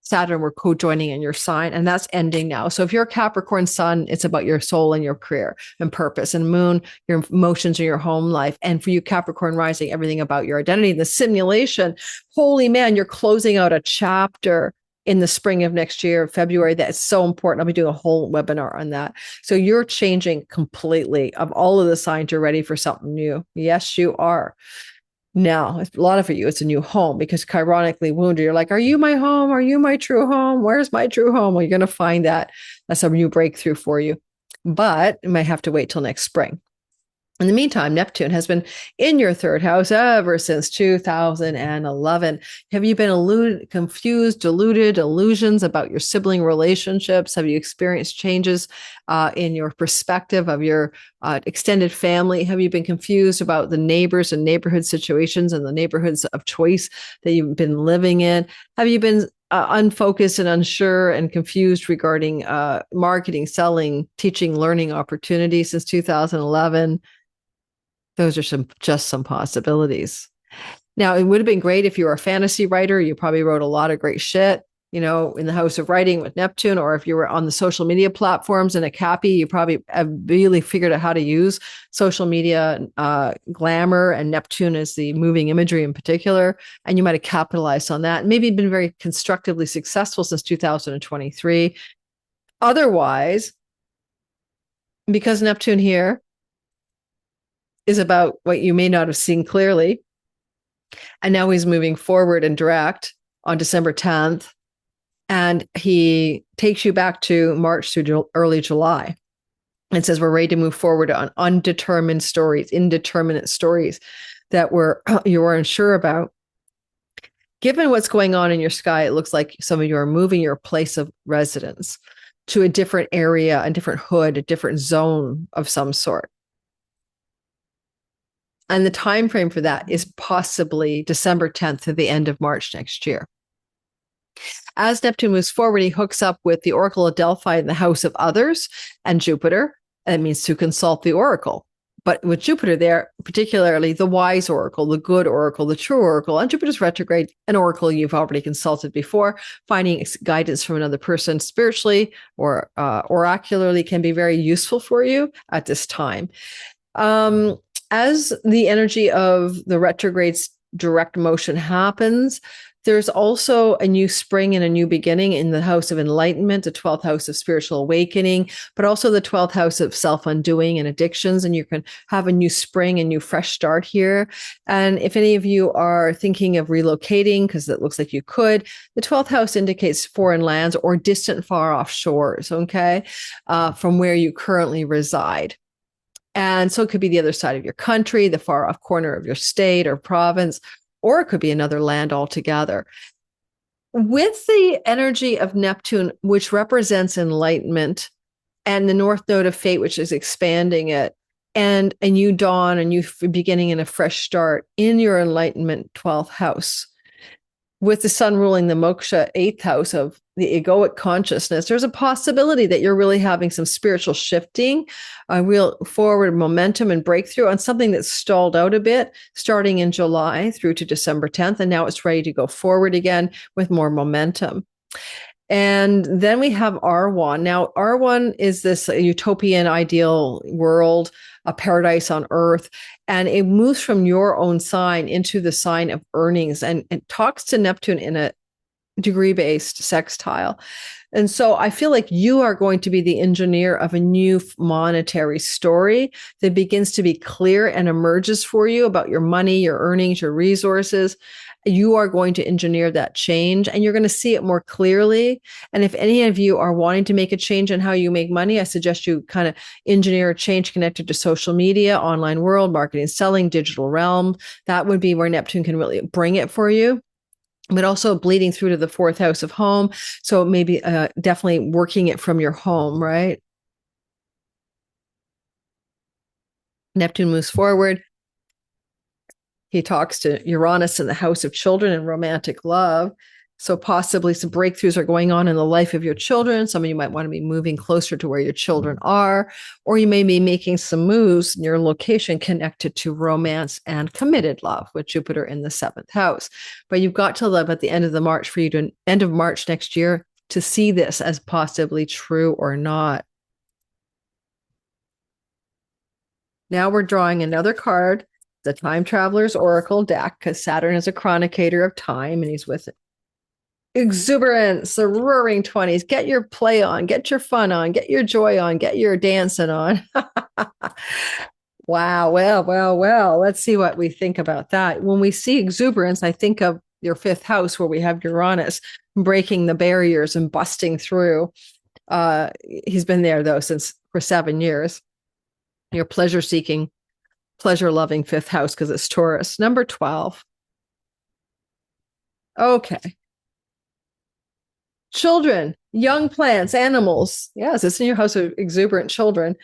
Saturn were co-joining in your sign, and that's ending now. So if you're a Capricorn sun, it's about your soul and your career and purpose, and moon, your emotions and your home life. And for you Capricorn rising, everything about your identity. The simulation, holy man, you're closing out a chapter in the spring of next year, February. That's so important. I'll be doing a whole webinar on that. So you're changing completely. Of all of the signs, you're ready for something new. Yes, you are. Now, a lot of you, it's a new home, because chironically wounded, you're like, are you my home? Are you my true home? Where's my true home? Well, you're going to find that. That's a new breakthrough for you. But you might have to wait till next spring. In the meantime, Neptune has been in your third house ever since 2011. Have you been confused, deluded, illusions about your sibling relationships? Have you experienced changes in your perspective of your extended family? Have you been confused about the neighbors and neighborhood situations and the neighborhoods of choice that you've been living in? Have you been unfocused and unsure and confused regarding marketing, selling, teaching, learning opportunities since 2011? Those are just some possibilities. Now, it would have been great if you were a fantasy writer. You probably wrote a lot of great shit, in the house of writing with Neptune, or if you were on the social media platforms in a Cappy, you probably have really figured out how to use social media glamour, and Neptune is the moving imagery in particular, and you might have capitalized on that and maybe been very constructively successful since 2023. Otherwise, because Neptune here is about what you may not have seen clearly, and now he's moving forward and direct on December 10th, and he takes you back to March through early July and says we're ready to move forward on indeterminate stories that you were unsure about. Given what's going on in your sky, it looks like some of you are moving your place of residence to a different area, a different hood, a different zone of some sort. And the time frame for that is possibly December 10th to the end of March next year. As Neptune moves forward, he hooks up with the Oracle of Delphi in the house of others and Jupiter. And it means to consult the Oracle. But with Jupiter there, particularly the wise oracle, the good oracle, the true oracle, and Jupiter's retrograde, an oracle you've already consulted before, finding guidance from another person spiritually or oracularly can be very useful for you at this time. As the energy of the retrograde's direct motion happens, there's also a new spring and a new beginning in the house of enlightenment, the 12th house of spiritual awakening, but also the 12th house of self-undoing and addictions. And you can have a new spring, a new fresh start here. And if any of you are thinking of relocating, because it looks like you could, the 12th house indicates foreign lands or distant, far off shores, okay, from where you currently reside. And so it could be the other side of your country, the far off corner of your state or province, or it could be another land altogether. With the energy of Neptune, which represents enlightenment, and the North Node of Fate, which is expanding it, and a new dawn, a new beginning, and a fresh start in your enlightenment 12th house, with the sun ruling the moksha 8th house of the egoic consciousness, there's a possibility that you're really having some spiritual shifting, a real forward momentum and breakthrough on something that's stalled out a bit, starting in July through to December 10th. And now it's ready to go forward again with more momentum. And then we have Arawn. Now, Arawn is this utopian ideal world, a paradise on earth, and it moves from your own sign into the sign of earnings, and it talks to Neptune in a degree-based sextile. And so I feel like you are going to be the engineer of a new monetary story that begins to be clear and emerges for you about your money, your earnings, your resources. You are going to engineer that change, and you're going to see it more clearly. And if any of you are wanting to make a change in how you make money, I suggest you kind of engineer a change connected to social media, online world, marketing, selling, digital realm. That would be where Neptune can really bring it for you. But also bleeding through to the 4th house of home. So maybe definitely working it from your home, right? Neptune moves forward. He talks to Uranus in the house of children and romantic love. So possibly some breakthroughs are going on in the life of your children. Some of you might want to be moving closer to where your children are, or you may be making some moves in your location connected to romance and committed love with Jupiter in the 7th house. But you've got to live at the end of March for you to end of March next year to see this as possibly true or not. Now we're drawing another card, the Time Traveler's Oracle deck, because Saturn is a chronicator of time and he's with it. Exuberance, the roaring 20s. Get your play on, get your fun on, get your joy on, get your dancing on. Wow. Well. Let's see what we think about that. When we see exuberance, I think of your 5th house where we have Uranus breaking the barriers and busting through. He's been there, though, for 7 years. Your pleasure-seeking, pleasure-loving 5th house because it's Taurus. Number 12. Okay. Children, young plants, animals. Yes, it's in your house of exuberant children.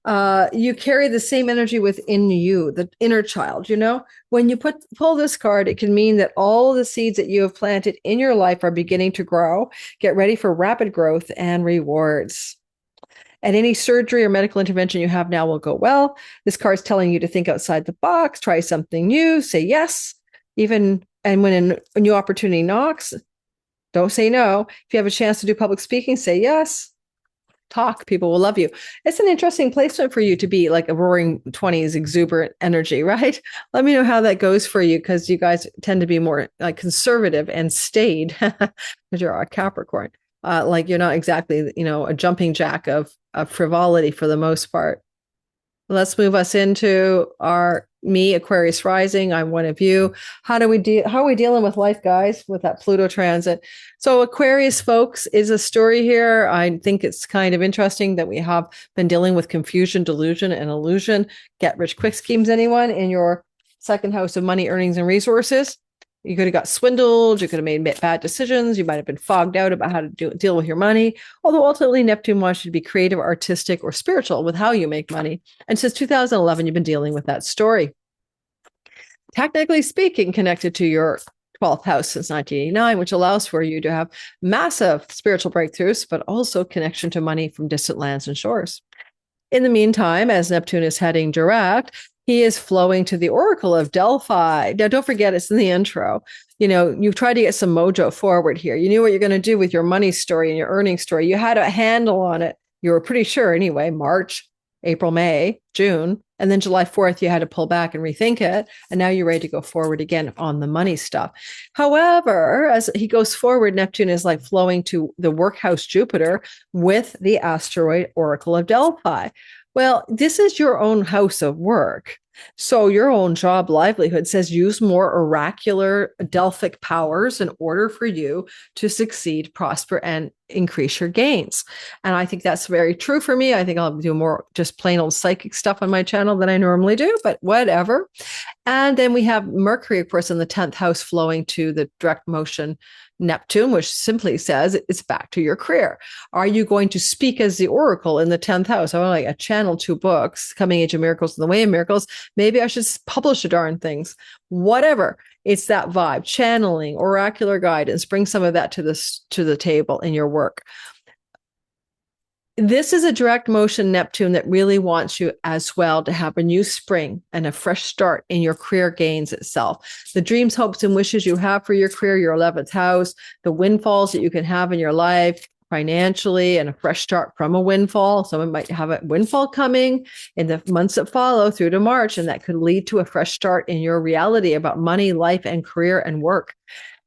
You carry the same energy within you, the inner child. You know, when you pull this card, it can mean that all the seeds that you have planted in your life are beginning to grow. Get ready for rapid growth and rewards. And any surgery or medical intervention you have now will go well. This card is telling you to think outside the box, try something new, say yes. And when a new opportunity knocks, don't say no. If you have a chance to do public speaking, say yes. Talk. People will love you. It's an interesting placement for you to be like a roaring 20s exuberant energy, right? Let me know how that goes for you, because you guys tend to be more like conservative and staid because you're a Capricorn. Like you're not exactly, a jumping jack of frivolity for the most part. Let's move us into me, Aquarius rising. I'm one of you. How are we dealing with life, guys, with that Pluto transit? So Aquarius, folks, is a story here. I think it's kind of interesting that we have been dealing with confusion, delusion, and illusion. Get rich quick schemes, anyone in your 2nd house of money, earnings, and resources? You could have got swindled. You could have made bad decisions. You might have been fogged out about how to deal with your money. Although ultimately Neptune wants you to be creative, artistic, or spiritual with how you make money. And since 2011, you've been dealing with that story. Technically speaking, connected to your 12th house since 1989, which allows for you to have massive spiritual breakthroughs, but also connection to money from distant lands and shores. In the meantime, as Neptune is heading direct, he is flowing to the Oracle of Delphi. Now, don't forget, it's in the intro. You've tried to get some mojo forward here. You knew what you're going to do with your money story and your earnings story. You had a handle on it. You were pretty sure anyway, March, April, May, June. And then July 4th, you had to pull back and rethink it. And now you're ready to go forward again on the money stuff. However, as he goes forward, Neptune is like flowing to the workhouse Jupiter with the asteroid Oracle of Delphi. Well, this is your own house of work. So your own job livelihood says use more oracular Delphic powers in order for you to succeed, prosper, and increase your gains. And I think that's very true for me. I think I'll do more just plain old psychic stuff on my channel than I normally do, but whatever. And then we have Mercury, of course, in the 10th house flowing to the direct motion Neptune, which simply says it's back to your career. Are you going to speak as the oracle in the 10th house? I want like channel 2 books, Coming Age of Miracles and the Way of Miracles. Maybe I should publish the darn things. Whatever. It's that vibe, channeling, oracular guidance. Bring some of that to the table in your work. This is a direct motion Neptune that really wants you as well to have a new spring and a fresh start in your career gains itself. The dreams, hopes, and wishes you have for your career, your 11th house, the windfalls that you can have in your life financially, and a fresh start from a windfall. Someone might have a windfall coming in the months that follow through to March, and that could lead to a fresh start in your reality about money, life, and career and work.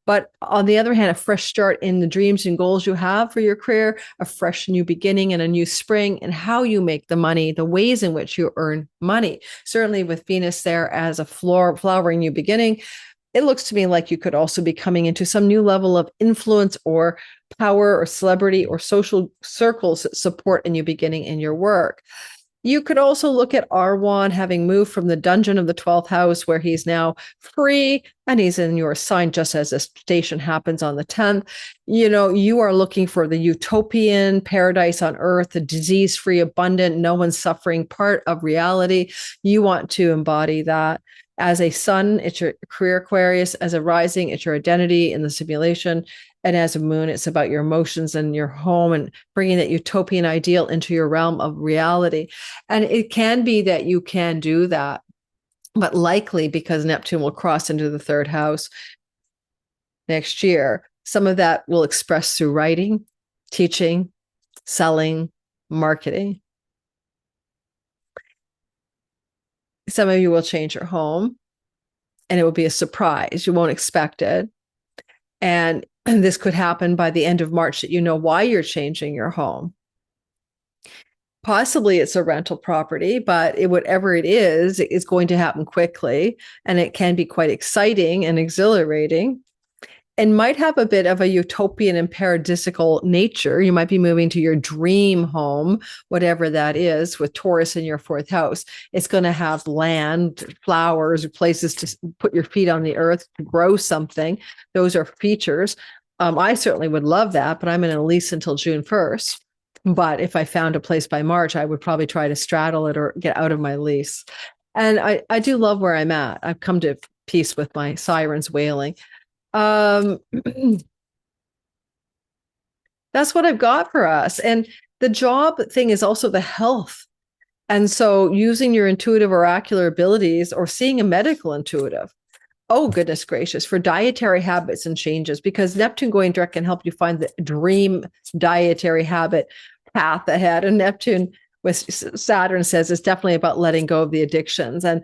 But on the other hand, a fresh start in the dreams and goals you have for your career, a fresh new beginning and a new spring, and how you make the money, the ways in which you earn money. Certainly with Venus there as a flowering new beginning, it looks to me like you could also be coming into some new level of influence or power or celebrity or social circles that support a new beginning in your work. You could also look at Arawn having moved from the dungeon of the 12th house, where he's now free and he's in your sign just as a station happens on the 10th. You are looking for the utopian paradise on earth, the disease-free, abundant, no one suffering part of reality. You want to embody that. As a sun, it's your career Aquarius. As a rising, it's your identity in the simulation. And as a moon, it's about your emotions and your home and bringing that utopian ideal into your realm of reality. And it can be that you can do that, but likely because Neptune will cross into the 3rd house next year, some of that will express through writing, teaching, selling, marketing. Some of you will change your home and it will be a surprise. You won't expect it. And this could happen by the end of March, that you know why you're changing your home. Possibly it's a rental property, but whatever it is, it's going to happen quickly. And it can be quite exciting and exhilarating, and might have a bit of a utopian and paradisical nature. You might be moving to your dream home, whatever that is, with Taurus in your 4th house. It's going to have land, flowers, places to put your feet on the earth, to grow something. Those are features. I certainly would love that, but I'm in a lease until June 1st. But if I found a place by March, I would probably try to straddle it or get out of my lease. And I do love where I'm at. I've come to peace with my sirens wailing. That's what I've got for us. And the job thing is also the health. And so using your intuitive oracular abilities or seeing a medical intuitive. Oh, goodness gracious, for dietary habits and changes, because Neptune going direct can help you find the dream dietary habit path ahead. And Neptune with Saturn says it's definitely about letting go of the addictions, and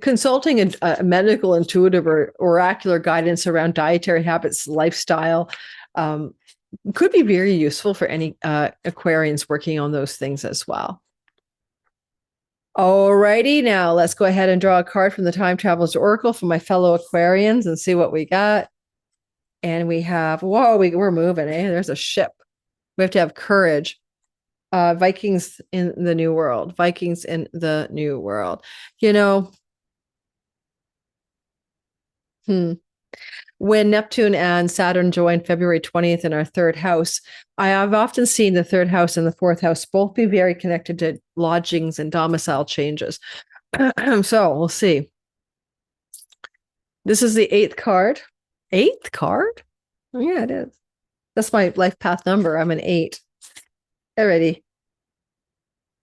consulting a medical intuitive or oracular guidance around dietary habits, lifestyle, could be very useful for any Aquarians working on those things as well. Alrighty, now let's go ahead and draw a card from the Time Traveler's Oracle for my fellow Aquarians and see what we got. And we have, whoa, we're moving, eh? There's a ship. We have to have courage. Vikings in the New World. Vikings in the New World. When Neptune and Saturn join February 20th in our 3rd house, I've often seen the 3rd house and the 4th house both be very connected to lodgings and domicile changes. So we'll see. This is the 8th card. 8th card? Oh, yeah, it is. That's my life path number. I'm an 8. Alrighty.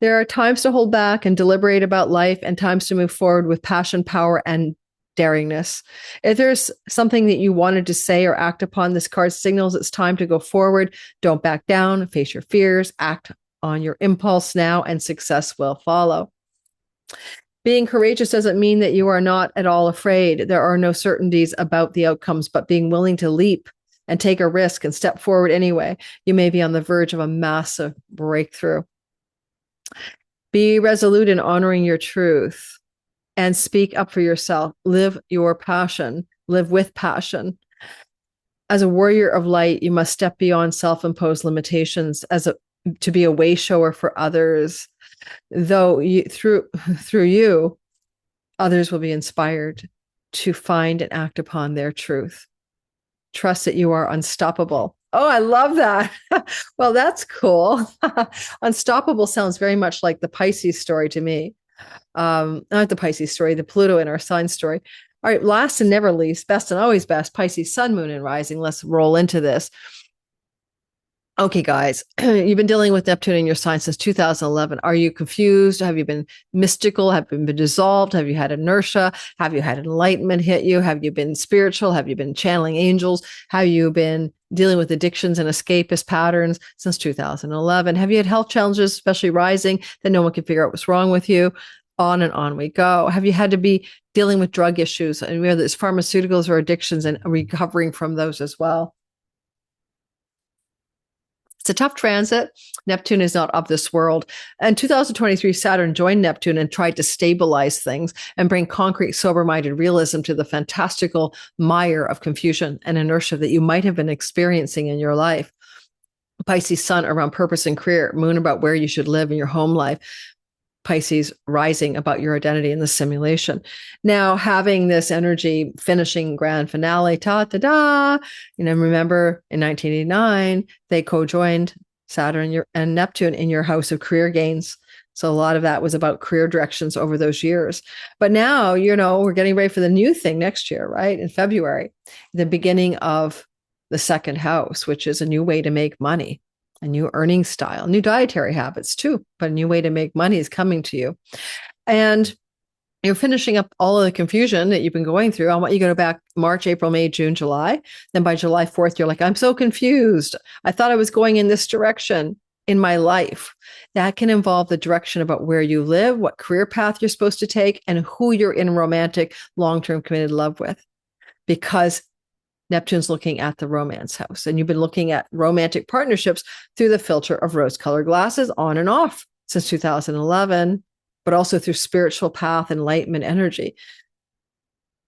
There are times to hold back and deliberate about life and times to move forward with passion, power, and daringness. If there's something that you wanted to say or act upon, this card signals it's time to go forward. Don't back down, face your fears, act on your impulse now, and success will follow. Being courageous doesn't mean that you are not at all afraid. There are no certainties about the outcomes, but being willing to leap and take a risk and step forward anyway, you may be on the verge of a massive breakthrough. Be resolute in honoring your truth and speak up for yourself. Live your passion. Live with passion. As a warrior of light, you must step beyond self-imposed limitations to be a way shower for others. Though through you, others will be inspired to find and act upon their truth. Trust that you are unstoppable. Oh, I love that. Well, that's cool. Unstoppable sounds very much like the Pisces story to me. Not the Pisces story, the Pluto in our sign story. All right, last and never least, best and always best, Pisces sun, moon, and rising. Let's roll into this. Okay, guys, you've been dealing with Neptune in your sign since 2011. Are you confused? Have you been mystical? Have you been dissolved? Have you had inertia? Have you had enlightenment hit you? Have you been spiritual? Have you been channeling angels? Have you been dealing with addictions and escapist patterns since 2011? Have you had health challenges, especially rising, that no one can figure out what's wrong with you? On and on we go. Have you had to be dealing with drug issues, and whether it's pharmaceuticals or addictions, and recovering from those as well? It's a tough transit. Neptune is not of this world. In 2023, Saturn joined Neptune and tried to stabilize things and bring concrete, sober-minded realism to the fantastical mire of confusion and inertia that you might have been experiencing in your life. Pisces sun around purpose and career, moon about where you should live in your home life. Pisces rising about your identity in the simulation. Now, having this energy finishing grand finale, remember in 1989, they co-joined Saturn and Neptune in your house of career gains. So a lot of that was about career directions over those years. But now, we're getting ready for the new thing next year, right? In February, the beginning of the second house, which is a new way to make money. A new earning style, new dietary habits too, but a new way to make money is coming to you. And you're finishing up all of the confusion that you've been going through. I want you to go back March, April, May, June, July. Then by July 4th, you're like, I'm so confused. I thought I was going in this direction in my life. That can involve the direction about where you live, what career path you're supposed to take, and who you're in romantic, long-term committed love with. Because Neptune's looking at the romance house, and you've been looking at romantic partnerships through the filter of rose-colored glasses on and off since 2011, but also through spiritual path, enlightenment energy.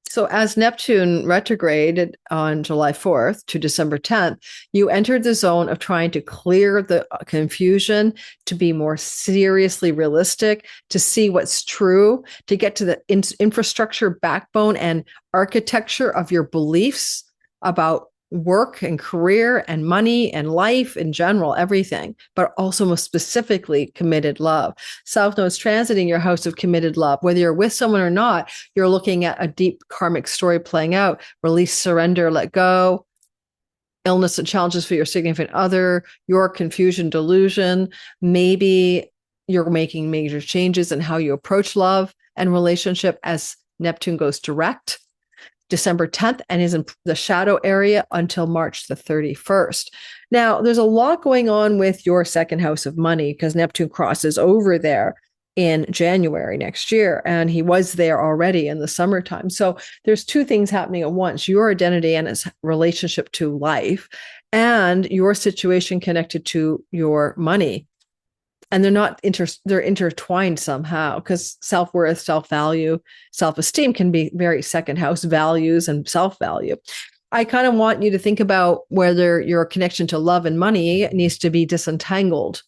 So as Neptune retrograded on July 4th to December 10th, you entered the zone of trying to clear the confusion, to be more seriously realistic, to see what's true, to get to the infrastructure, backbone, and architecture of your beliefs about work and career and money and life in general, everything, but also most specifically committed love. South Node's transiting your house of committed love. Whether you're with someone or not, you're looking at a deep karmic story playing out. Release, surrender, let go. Illness and challenges for your significant other, your confusion, delusion. Maybe you're making major changes in how you approach love and relationship as Neptune goes direct December 10th and is in the shadow area until March the 31st. Now, there's a lot going on with your second house of money because Neptune crosses over there in January next year, and he was there already in the summertime. So there's two things happening at once: your identity and its relationship to life, and your situation connected to your money. And they're not they're intertwined somehow, because self-worth, self-value, self-esteem can be very second house values and self-value. I kind of want you to think about whether your connection to love and money needs to be disentangled.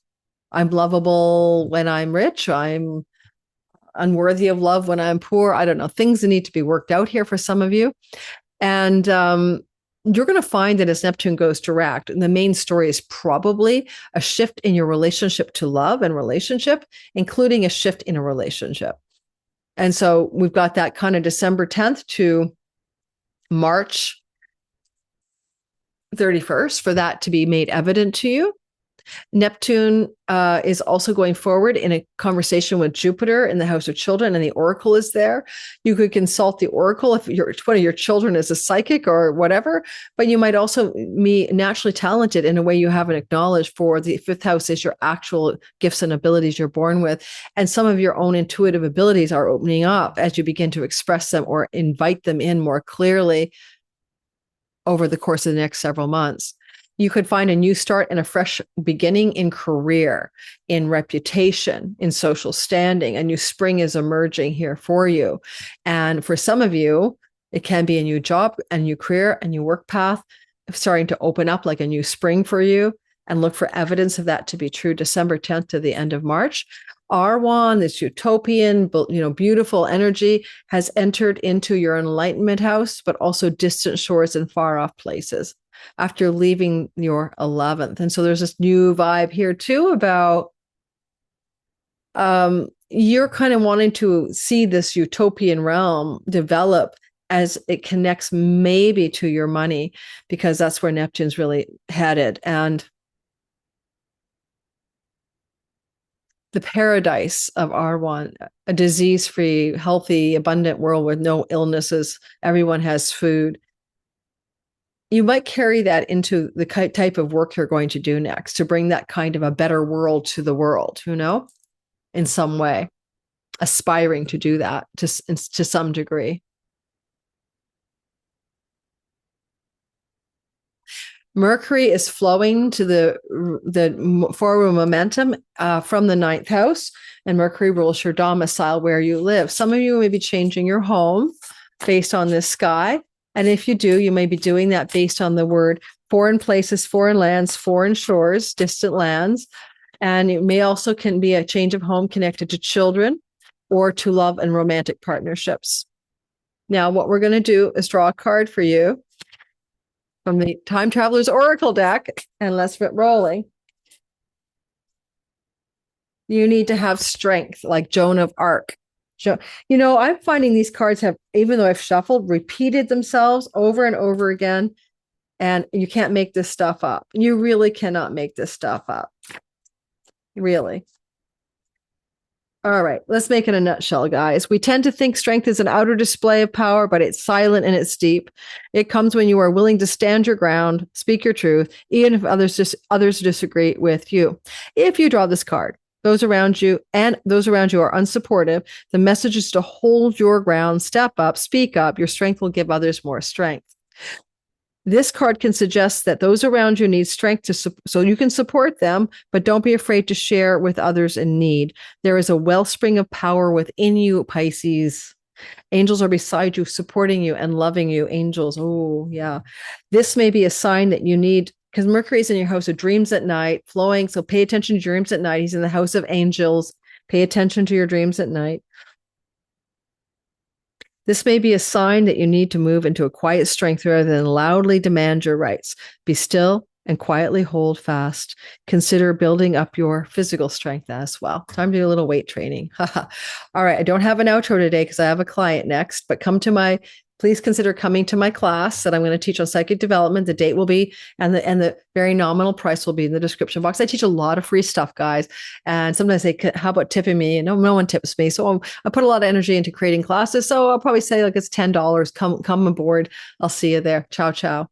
I'm lovable when I'm rich. I'm unworthy of love when I'm poor. I don't know. Things that need to be worked out here for some of you. And you're going to find that as Neptune goes direct, the main story is probably a shift in your relationship to love and relationship, including a shift in a relationship. And so we've got that kind of December 10th to March 31st for that to be made evident to you. Neptune is also going forward in a conversation with Jupiter in the house of children, and the oracle is there. You could consult the oracle if one of your children is a psychic or whatever, but you might also be naturally talented in a way you haven't acknowledged, for the fifth house is your actual gifts and abilities you're born with. And some of your own intuitive abilities are opening up as you begin to express them or invite them in more clearly over the course of the next several months. You could find a new start and a fresh beginning in career, in reputation, in social standing. A new spring is emerging here for you. And for some of you, it can be a new job, a new career, a new work path starting to open up like a new spring for you. And look for evidence of that to be true December 10th to the end of March. Arawn, this utopian, beautiful energy, has entered into your enlightenment house, but also distant shores and far off places after leaving your 11th. And so there's this new vibe here too about you're kind of wanting to see this utopian realm develop as it connects maybe to your money, because that's where Neptune's really headed. And the paradise of Arawn, a disease-free, healthy, abundant world with no illnesses. Everyone has food. You might carry that into the type of work you're going to do next, to bring that kind of a better world to the world, in some way, aspiring to do that to some degree. Mercury is flowing to the forward momentum from the 9th house, and Mercury rules your domicile where you live. Some of you may be changing your home based on this sky. And if you do, you may be doing that based on the word foreign places, foreign lands, foreign shores, distant lands. And it may also can be a change of home connected to children or to love and romantic partnerships. Now, what we're going to do is draw a card for you from the Time Traveler's Oracle deck, and let's get rolling. You need to have strength, like Joan of Arc. I'm finding these cards have, even though I've shuffled, repeated themselves over and over again, and you can't make this stuff up. You really cannot make this stuff up. Really. All right, let's make it a nutshell, guys. We tend to think strength is an outer display of power, but it's silent and it's deep. It comes when you are willing to stand your ground, speak your truth, even if others disagree with you. If you draw this card, those around you are unsupportive. The message is to hold your ground, step up, speak up. Your strength will give others more strength. This card can suggest that those around you need strength so you can support them, but don't be afraid to share with others in need. There is a wellspring of power within you, Pisces. Angels are beside you, supporting you and loving you. Angels, oh yeah. This may be a sign that you need, because Mercury is in your house of dreams at night, flowing. So pay attention to your dreams at night. He's in the house of angels. Pay attention to your dreams at night. This may be a sign that you need to move into a quiet strength rather than loudly demand your rights. Be still and quietly hold fast. Consider building up your physical strength as well. Time to do a little weight training. All right. I don't have an outro today because I have a client next, but please consider coming to my class that I'm going to teach on psychic development. The date will be, and the very nominal price will be in the description box. I teach a lot of free stuff, guys. And sometimes they say, how about tipping me? And no one tips me. So I put a lot of energy into creating classes. So I'll probably say like it's $10. Come aboard. I'll see you there. Ciao, ciao.